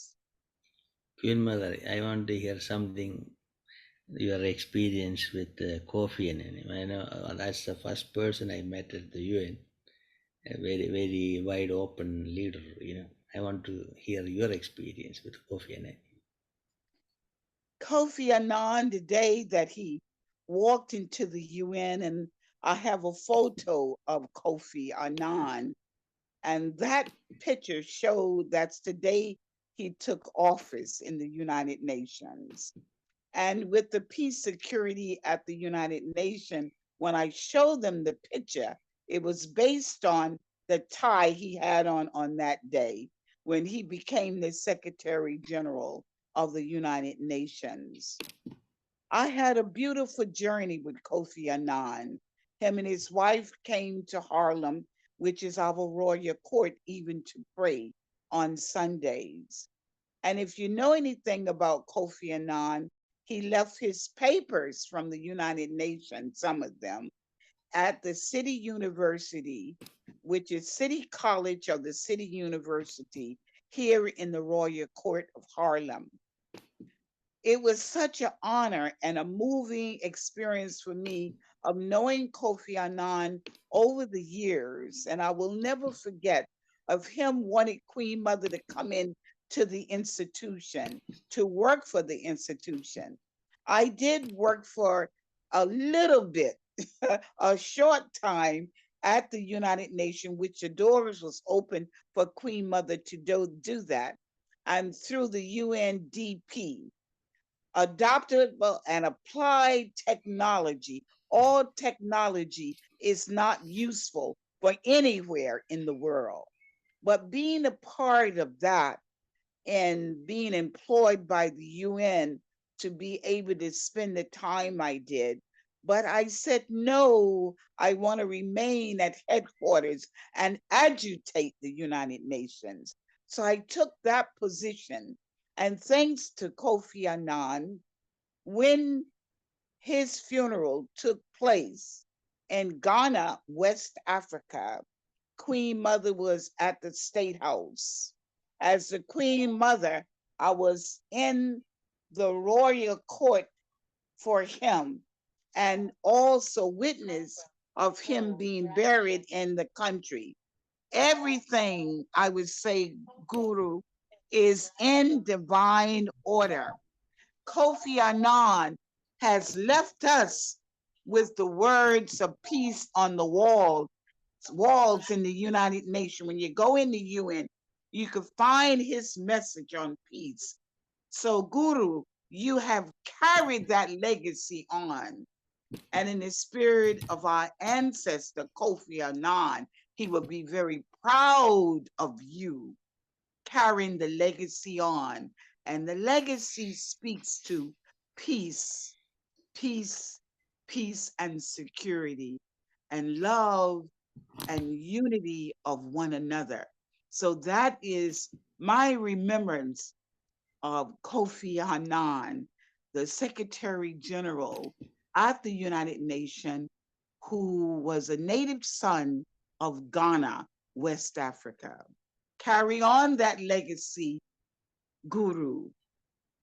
Queen Mother, I want to hear something, your experience with Kofi Annan. I know that's the first person I met at the UN, a very, very wide open leader, I want to hear your experience with Kofi Annan. Kofi Annan, the day that he walked into the UN, and I have a photo of Kofi Annan, and that picture showed that's the day he took office in the United Nations. And with the peace security at the United Nations, when I showed them the picture, it was based on the tie he had on that day when he became the Secretary General of the United Nations. I had a beautiful journey with Kofi Annan. Him and his wife came to Harlem, which is our royal court, even to pray on Sundays. And if you know anything about Kofi Annan, he left his papers from the United Nations, some of them, at the City University, which is City College of the City University here in the Royal Court of Harlem. It was such an honor and a moving experience for me of knowing Kofi Annan over the years, and I will never forget of him wanting Queen Mother to come in to the institution, to work for the institution. I did work for a little bit, a short time at the United Nations, which the doors was open for Queen Mother to do that. And through the UNDP, adoptable and applied technology. All technology is not useful for anywhere in the world. But being a part of that and being employed by the UN to be able to spend the time I did, but I said, no, I want to remain at headquarters and agitate the United Nations. So I took that position. And thanks to Kofi Annan, when his funeral took place in Ghana, West Africa, Queen Mother was at the State House. As the Queen Mother, I was in the royal court for him and also witness of him being buried in the country. Everything, I would say, Guru, is in divine order. Kofi Annan has left us with the words of peace on the walls in the United Nations. When you go in the UN, you can find his message on peace. So, Guru, you have carried that legacy on. And in the spirit of our ancestor, Kofi Annan, he will be very proud of you carrying the legacy on. And the legacy speaks to peace, peace, peace and security, and love and unity of one another. So that is my remembrance of Kofi Annan, the Secretary General at the United Nations, who was a native son of Ghana, West Africa. Carry on that legacy, Guru.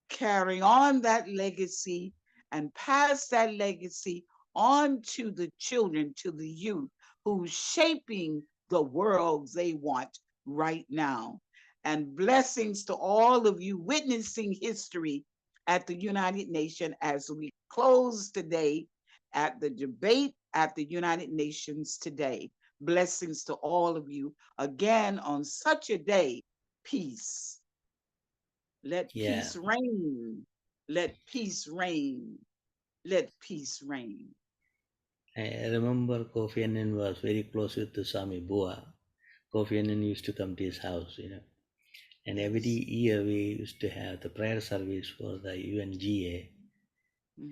Carry on that legacy and pass that legacy on to the children, to the youth who's shaping the world they want right now. And blessings to all of you witnessing history at the United Nations as we close today at the debate at the United Nations today. Blessings to all of you again on such a day. Peace. Let peace reign. Let peace reign. Let peace reign. I remember Kofi Annan was very close with the Swami Bua. Kofi Annan used to come to his house, and every year we used to have the prayer service for the UNGA.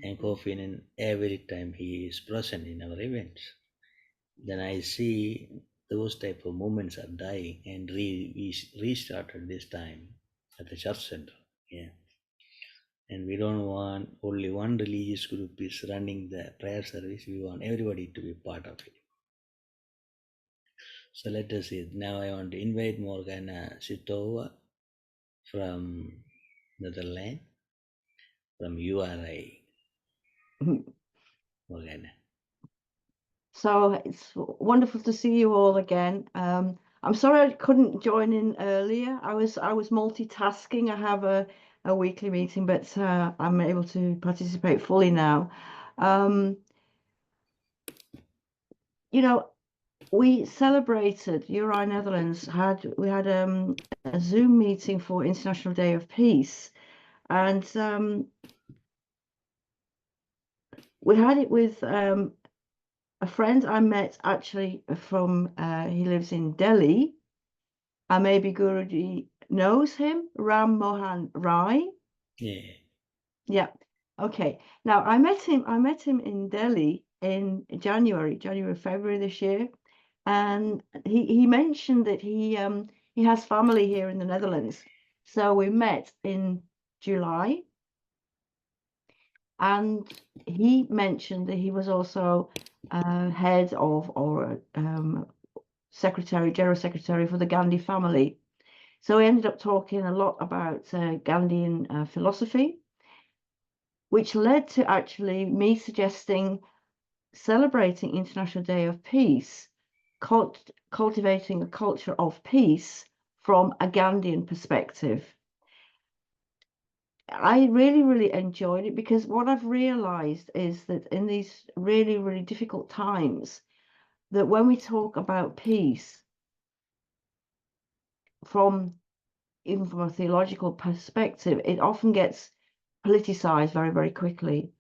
And Kofi Annan, every time he is present in our events. Then I see those type of movements are dying, and we restarted this time at the church center. And we don't want only one religious group is running the prayer service. We want everybody to be part of it. So let us see. Now I want to invite Morgana Sitova from Netherlands, from URI. Morgana. So it's wonderful to see you all again. I'm sorry I couldn't join in earlier. I was multitasking. I have a weekly meeting, but I'm able to participate fully now. We celebrated, URI Netherlands we had a Zoom meeting for International Day of Peace, and we had it with a friend I met actually from, he lives in Delhi, and maybe Guruji knows him, Ram Mohan Rai. Yeah. Okay. Now I met him in Delhi in January, February this year, and he mentioned that he has family here in the Netherlands. So we met in July, and he mentioned that he was also head of or general secretary for the Gandhi family. So we ended up talking a lot about Gandhian philosophy, which led to actually me suggesting celebrating International Day of Peace, cultivating a culture of peace from a Gandhian perspective. I really, really enjoyed it because what I've realized is that in these really, really difficult times, that when we talk about peace even from a theological perspective, it often gets politicized very, very quickly.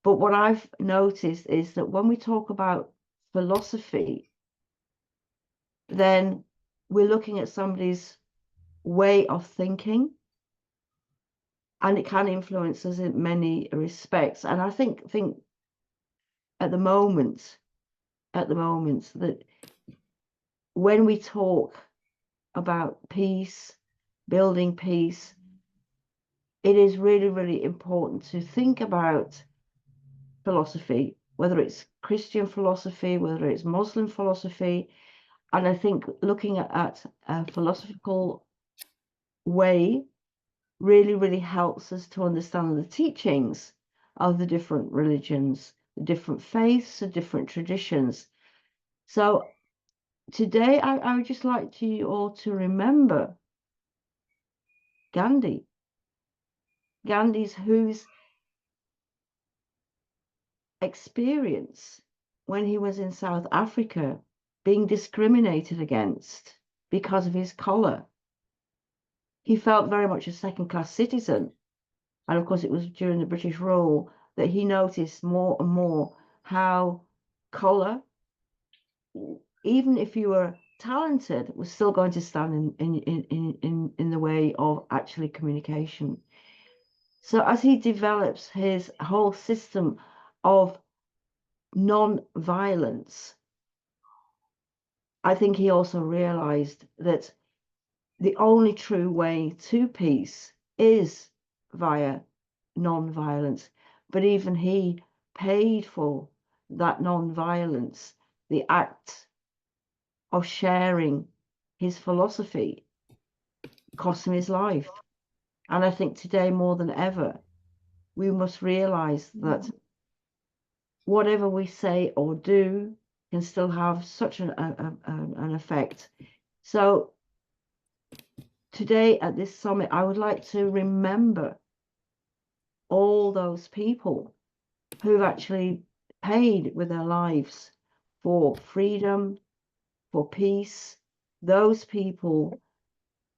But what I've noticed is that when we talk about philosophy, then we're looking at somebody's way of thinking, and it can influence us in many respects. And I think at the moment that when we talk about peace, building peace, it is really, really important to think about philosophy, whether it's Christian philosophy, whether it's Muslim philosophy. And I think looking at a philosophical way really, really helps us to understand the teachings of the different religions, the different faiths, the different traditions. So today, I would just like you all to remember Gandhi. Whose experience when he was in South Africa being discriminated against because of his color. He felt very much a second-class citizen. And of course, it was during the British rule that he noticed more and more how color, even if you were talented, was still going to stand in the way of actually communication. So as he develops his whole system of non-violence, I think he also realized that the only true way to peace is via non-violence. But even he paid for that non-violence, the act of sharing his philosophy cost him his life. And I think today more than ever, we must realize that whatever we say or do can still have such an effect. So today at this summit, I would like to remember all those people who've actually paid with their lives for freedom, for peace. Those people,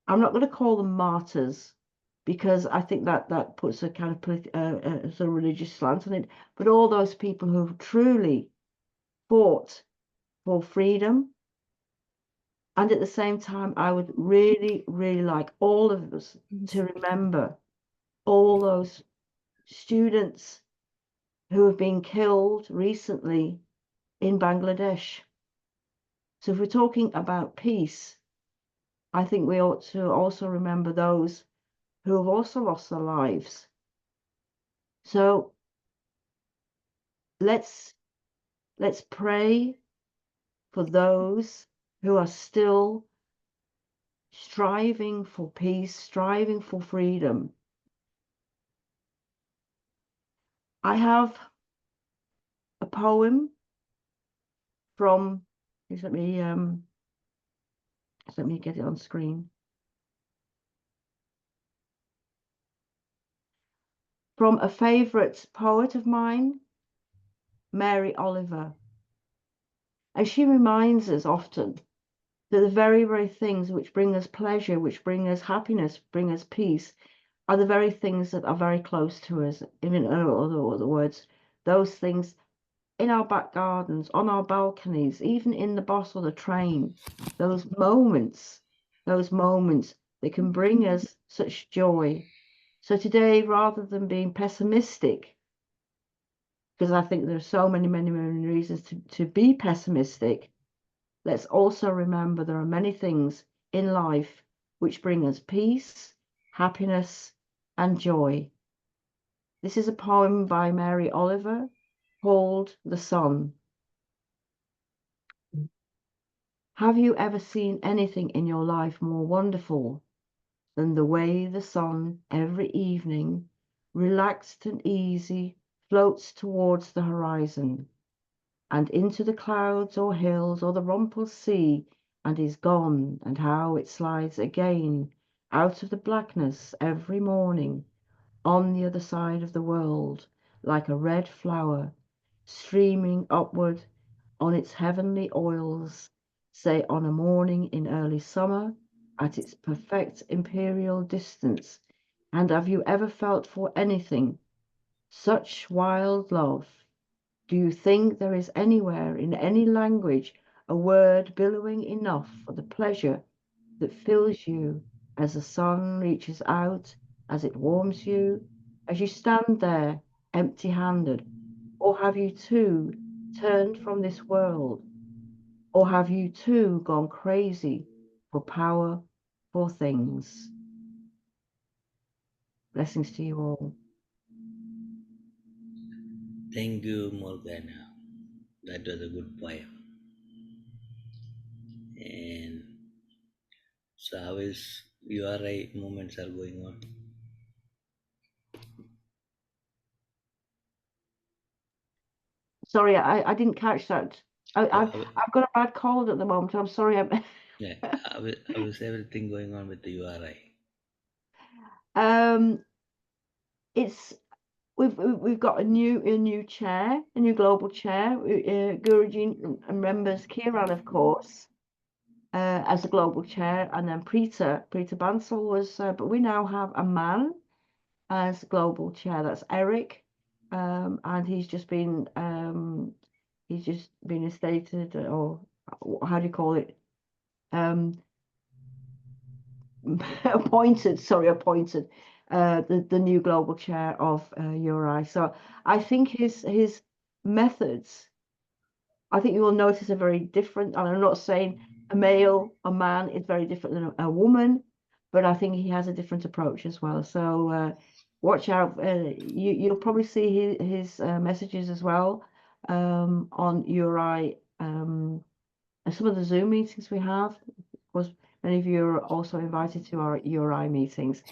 I'm not going to call them martyrs, because I think that puts a kind of sort of religious slant on it, but all those people who truly fought for freedom. And at the same time, I would really, really like all of us to remember all those students who have been killed recently in Bangladesh. So if we're talking about peace, I think we ought to also remember those who have also lost their lives. So let's pray for those who are still striving for peace, striving for freedom. I have a poem from, let me get it on screen. From a favorite poet of mine, Mary Oliver. And she reminds us often that the very, very things which bring us pleasure, which bring us happiness, bring us peace, are the very things that are very close to us. In other words, those things in our back gardens, on our balconies, even in the bus or the train, those moments that can bring us such joy. So today, rather than being pessimistic, because I think there are so many reasons to be pessimistic, let's also remember there are many things in life which bring us peace, happiness, and joy. This is a poem by Mary Oliver called The Sun. Have you ever seen anything in your life more wonderful than the way the sun every evening, relaxed and easy, floats towards the horizon? and into the clouds or hills or the rumpled sea, and is gone, and how it slides again out of the blackness every morning on the other side of the world, like a red flower streaming upward on its heavenly oils, say on a morning in early summer at its perfect imperial distance. And have you ever felt for anything such wild love? Do you think there is anywhere in any language a word billowing enough for the pleasure that fills you as the sun reaches out, as it warms you, as you stand there empty-handed? Or have you too turned from this world? Or have you too gone crazy for power, for things? Blessings to you all. Thank you, Morgana. That was a good poem. And so how is URI movements are going on? Sorry, I didn't catch that. I've How- got a bad cold at the moment. I'm sorry. yeah, how is everything going on with the URI? It's we've got a new chair, a new global chair. Guruji remembers Kiran, of course, as the global chair, and then Preeta Bansal was. But we now have a man as global chair. That's Eric, and he's just been instated, or how do you call it? Appointed, the new global chair of URI. So I think his methods, I think you will notice, are very different. And I'm not saying a man is very different than a woman, but I think he has a different approach as well. So watch out. You'll probably see his messages as well on URI, and some of the Zoom meetings we have. Of course, many of you are also invited to our URI meetings.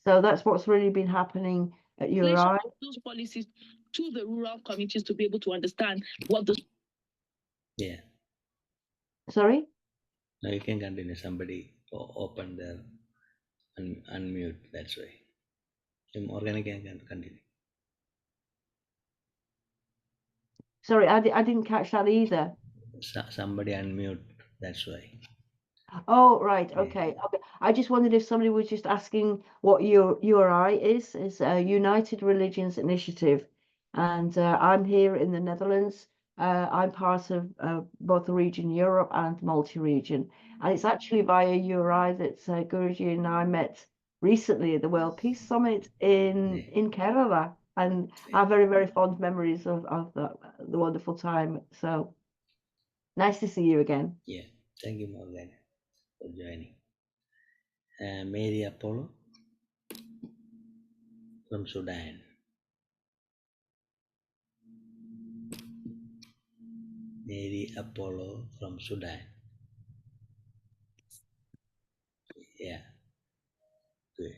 So that's what's really been happening at URI. Those policies to the rural communities to be able to understand what the Yeah. Sorry? Now you can continue. Somebody open there and unmute. That's why. Morgana can continue. Sorry, I didn't catch that either. Somebody unmute. That's why. Oh, right. Okay. I just wondered if somebody was just asking what URI is. It's a United Religions Initiative. And I'm here in the Netherlands. I'm part of both the region Europe and multi-region. And it's actually via URI that Guruji and I met recently at the World Peace Summit in Kerala. And I have very, very fond memories of the wonderful time. So nice to see you again. Yeah. Thank you, Morgana, for joining. Mary Apollo from Sudan. Mary Apollo from Sudan. Yeah. Good.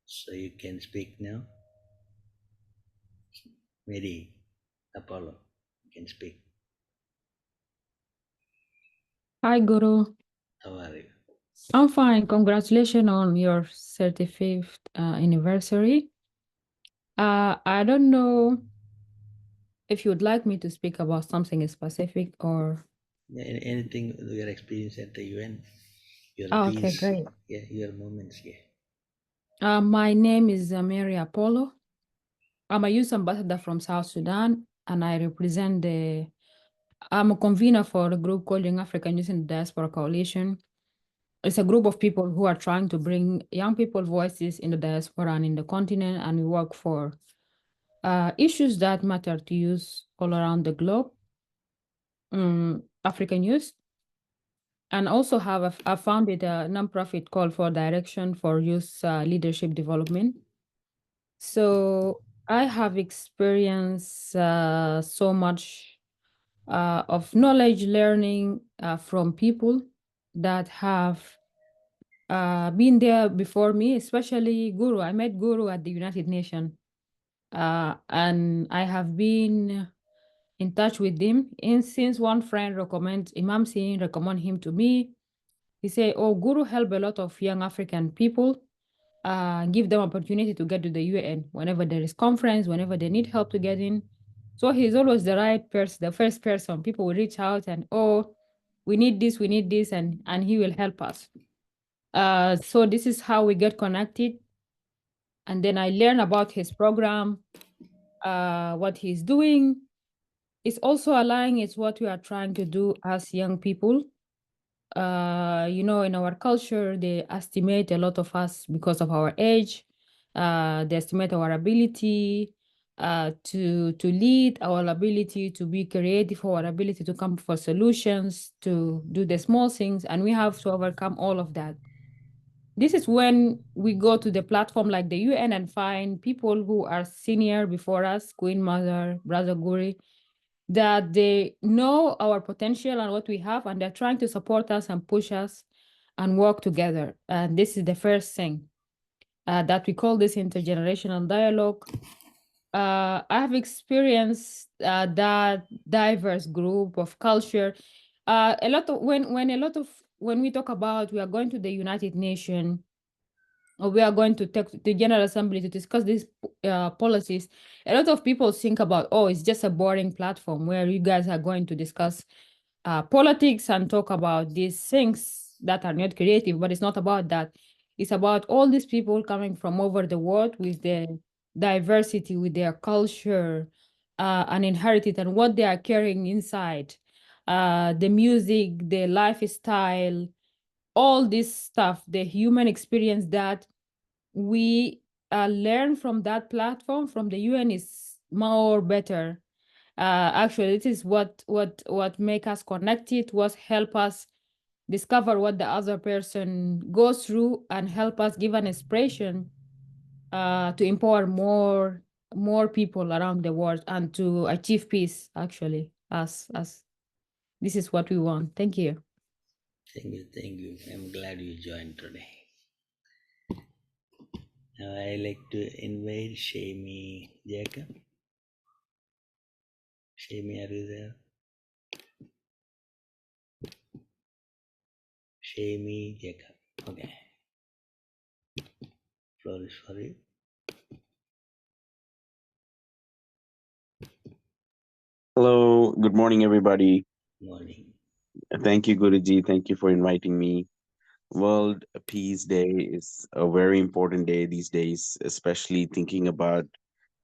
So you can speak now. Mary Apollo, you can speak. Hi, Guru. How are you? I'm fine. Congratulations on your 35th anniversary. I don't know if you would like me to speak about something specific or... Anything your experience at the UN, your okay, peace, great. yeah, your moments, yeah. My name is Mary Apollo. I'm a youth ambassador from South Sudan, and I represent I'm a convener for a group called Young African Youth in the Diaspora Coalition. It's a group of people who are trying to bring young people voices in the diaspora and in the continent, and we work for issues that matter to youth all around the globe, African youth, and also I founded a nonprofit called For Direction for Youth Leadership Development. So I have experienced so much of knowledge learning from people that have been there before me, especially Guru. I met Guru at the United Nations, and I have been in touch with him. And since one friend recommend Imam Singh recommend him to me, he said, "Oh, Guru help a lot of young African people, give them opportunity to get to the UN whenever there is conference, whenever they need help to get in." So he's always the right person, the first person. People will reach out and, "Oh, we need this, and he will help us." So this is how we get connected. And then I learn about his program, what he's doing. It's also aligning with what we are trying to do as young people. You know, in our culture, they estimate a lot of us because of our age. They estimate our ability to lead, our ability to be creative, our ability to come for solutions, to do the small things, and we have to overcome all of that. This is when we go to the platform like the UN and find people who are senior before us, Queen Mother, Brother Guri, that they know our potential and what we have, and they're trying to support us and push us and work together. And this is the first thing that we call this intergenerational dialogue. I have experienced that diverse group of culture. When we talk about we are going to the United Nations, or we are going to take the General Assembly to discuss these policies, a lot of people think about, oh, it's just a boring platform where you guys are going to discuss politics and talk about these things that are not creative, but it's not about that. It's about all these people coming from over the world with their diversity, with their culture and inherited, and what they are carrying inside, the music, the lifestyle, all this stuff, the human experience that we learn from that platform, from the UN, is more better. Actually, this is what make us connected, what help us discover what the other person goes through, and help us give an inspiration to empower more people around the world and to achieve peace. Actually, as this is what we want. Thank you. Thank you, thank you. I'm glad you joined today. Now I like to invite Shami Jacob. Shami, are you there? Shami Jacob. Okay. Floor is for you. Hello, good morning, everybody. Morning. Thank you, Guruji. Thank you for inviting me. World Peace Day is a very important day these days, especially thinking about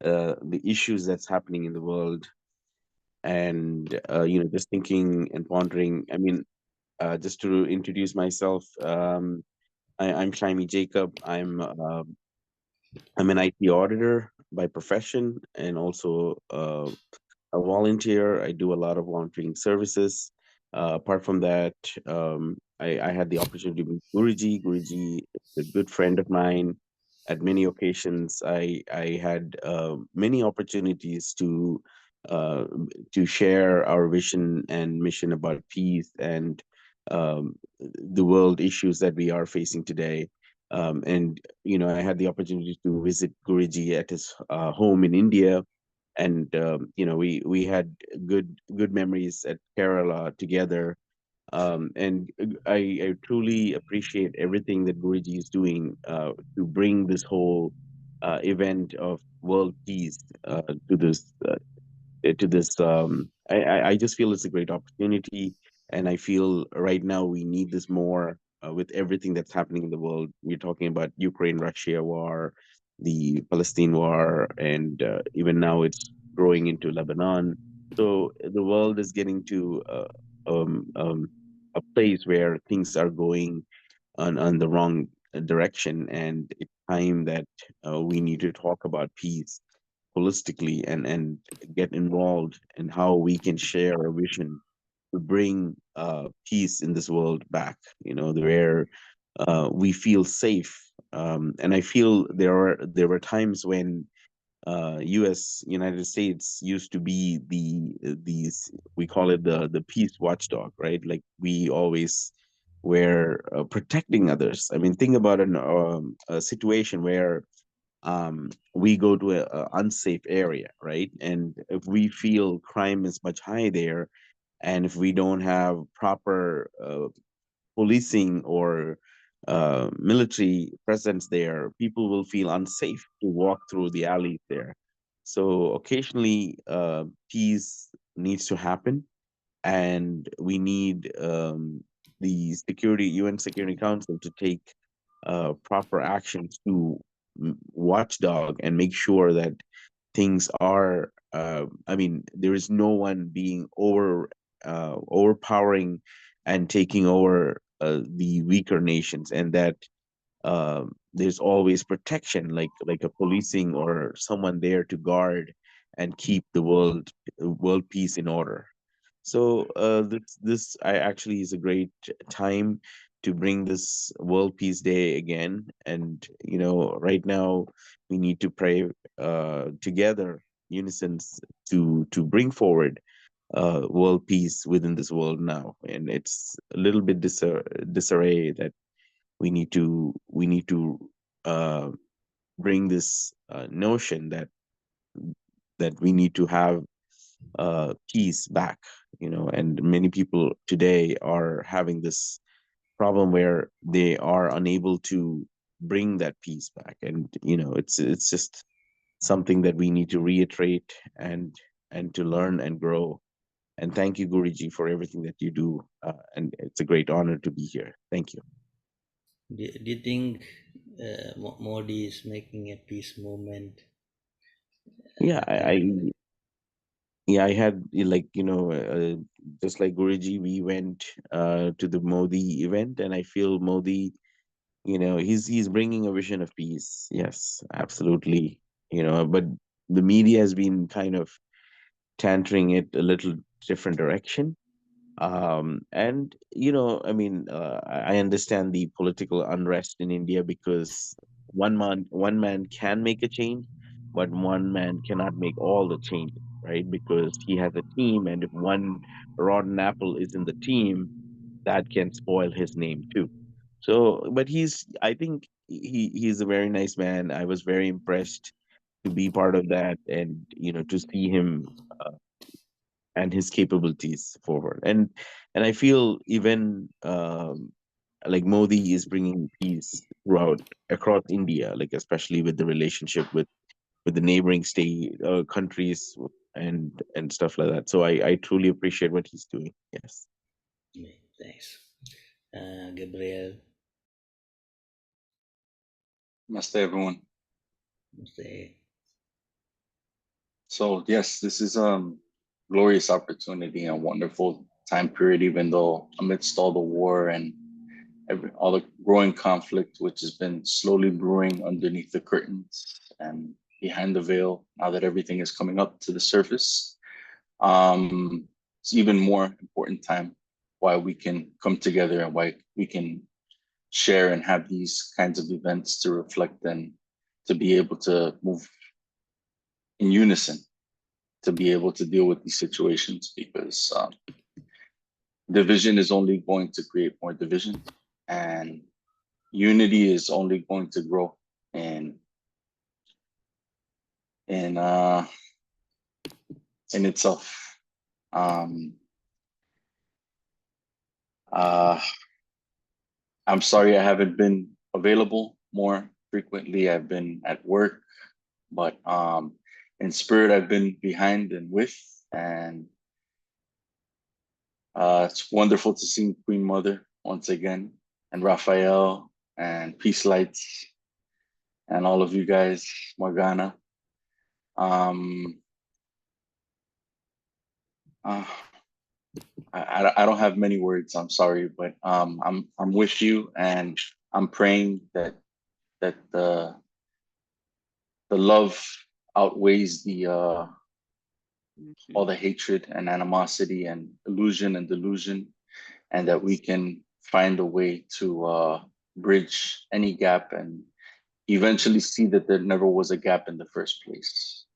the issues that's happening in the world, and just thinking and pondering. I mean, just to introduce myself, I'm Shami Jacob. I'm an IT auditor by profession, and also a volunteer. I do a lot of volunteering services. Apart from that, I had the opportunity to meet Guruji. Guruji is a good friend of mine. At many occasions, I had many opportunities uh, to share our vision and mission about peace and the world issues that we are facing today. And I had the opportunity to visit Guruji at his home in India, and we had good memories at Kerala together. And I truly appreciate everything that Guruji is doing to bring this whole event of world peace to this. I just feel it's a great opportunity, and I feel right now we need this more with everything that's happening in the world. We're talking about Ukraine-Russia war, the Palestine war, and even now it's growing into Lebanon. So the world is getting to a place where things are going on the wrong direction, and it's time that we need to talk about peace holistically and get involved in how we can share our vision to bring peace in this world back, where we feel safe. And I feel there were times when United States used to be these, we call it the peace watchdog, right? Like we always were protecting others. I mean, think about a situation where we go to a unsafe area, right? And if we feel crime is much high there, and if we don't have proper policing or military presence there, people will feel unsafe to walk through the alleys there. So occasionally, peace needs to happen, and we need the UN Security Council to take proper actions to watchdog and make sure that things are. I mean, there is no one being overpowering and taking over the weaker nations, and that there's always protection, like a policing or someone there to guard and keep the world peace in order. So this I actually is a great time to bring this World Peace Day again. And right now we need to pray together, unison, to bring forward world peace within this world now. And it's a little bit disarray that we need to bring this notion that we need to have peace back, and many people today are having this problem where they are unable to bring that peace back. And it's just something that we need to reiterate and to learn and grow. And thank you, Guruji, for everything that you do, and it's a great honor to be here. Thank you. Do you think Modi is making a peace movement? Yeah, I had just like Guruji, we went to the Modi event, and I feel Modi, he's bringing a vision of peace. Yes, absolutely. But the media has been kind of tantering it a little different direction. And I mean, I understand the political unrest in India, because one man can make a change, but one man cannot make all the changes, right? Because he has a team, and if one rotten apple is in the team, that can spoil his name too. So, but I think he's a very nice man. I was very impressed to be part of that, and to see him and his capabilities forward. And I feel even like Modi is bringing peace across India, like especially with the relationship with the neighboring state countries and stuff like that. So I truly appreciate what he's doing. Yes. Thanks. Gabriel. Namaste, everyone. Say. So yes, this is glorious opportunity and wonderful time period, even though amidst all the war and all the growing conflict, which has been slowly brewing underneath the curtains and behind the veil, now that everything is coming up to the surface, it's even more important time why we can come together and why we can share and have these kinds of events to reflect and to be able to move in unison, to be able to deal with these situations, because division is only going to create more division, and unity is only going to grow in itself. I'm sorry I haven't been available more frequently. I've been at work, but in spirit I've been behind and with, and it's wonderful to see Queen Mother once again, and Raphael and Peace Lights and all of you guys, Morgana. I don't have many words. I'm sorry, but I'm with you, and I'm praying that the love outweighs the all the hatred and animosity and illusion and delusion, and that we can find a way to bridge any gap and eventually see that there never was a gap in the first place.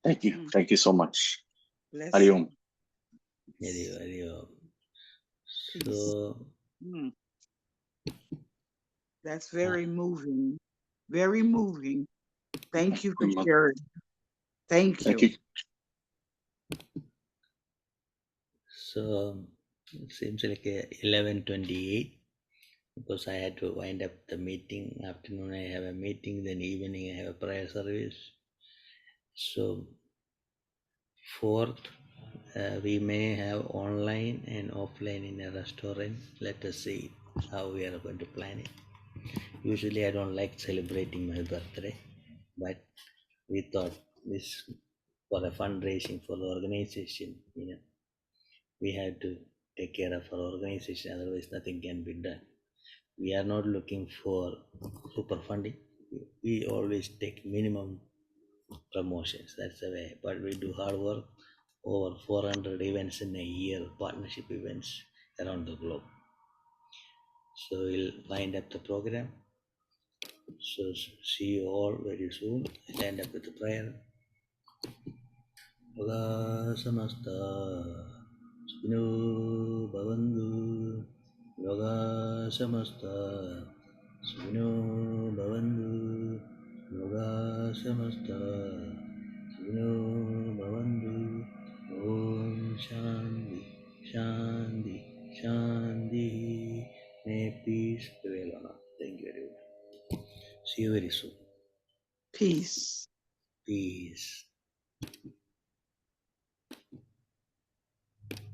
Thank you. Thank you so much. Ariom. So that's very moving. Very moving. Thank you for Queen Mother. sharing. Thank Thank you. you. So it seems like 11:28 because I had to wind up the meeting. Afternoon I have a meeting, then evening I have a prayer service. So fourth, we may have online and offline in a restaurant. Let us see how we are going to plan it. Usually I don't like celebrating my birthday, but we thought this for a fundraising for the organization, we have to take care of our organization, otherwise nothing can be done. We are not looking for super funding. We always take minimum promotions. That's the way. But we do hard work. Over 400 events in a year, partnership events around the globe. So we'll wind up the program. So see you all very soon. I'll end up with the prayer. Loka samasta sukhino bhavantu. Loka samasta sukhino bhavantu. Loka samasta sukhino bhavantu. Om Shanti, Shanti, Shanti. May peace prevail on us. Thank you, everyone. See you very soon. Peace. Peace.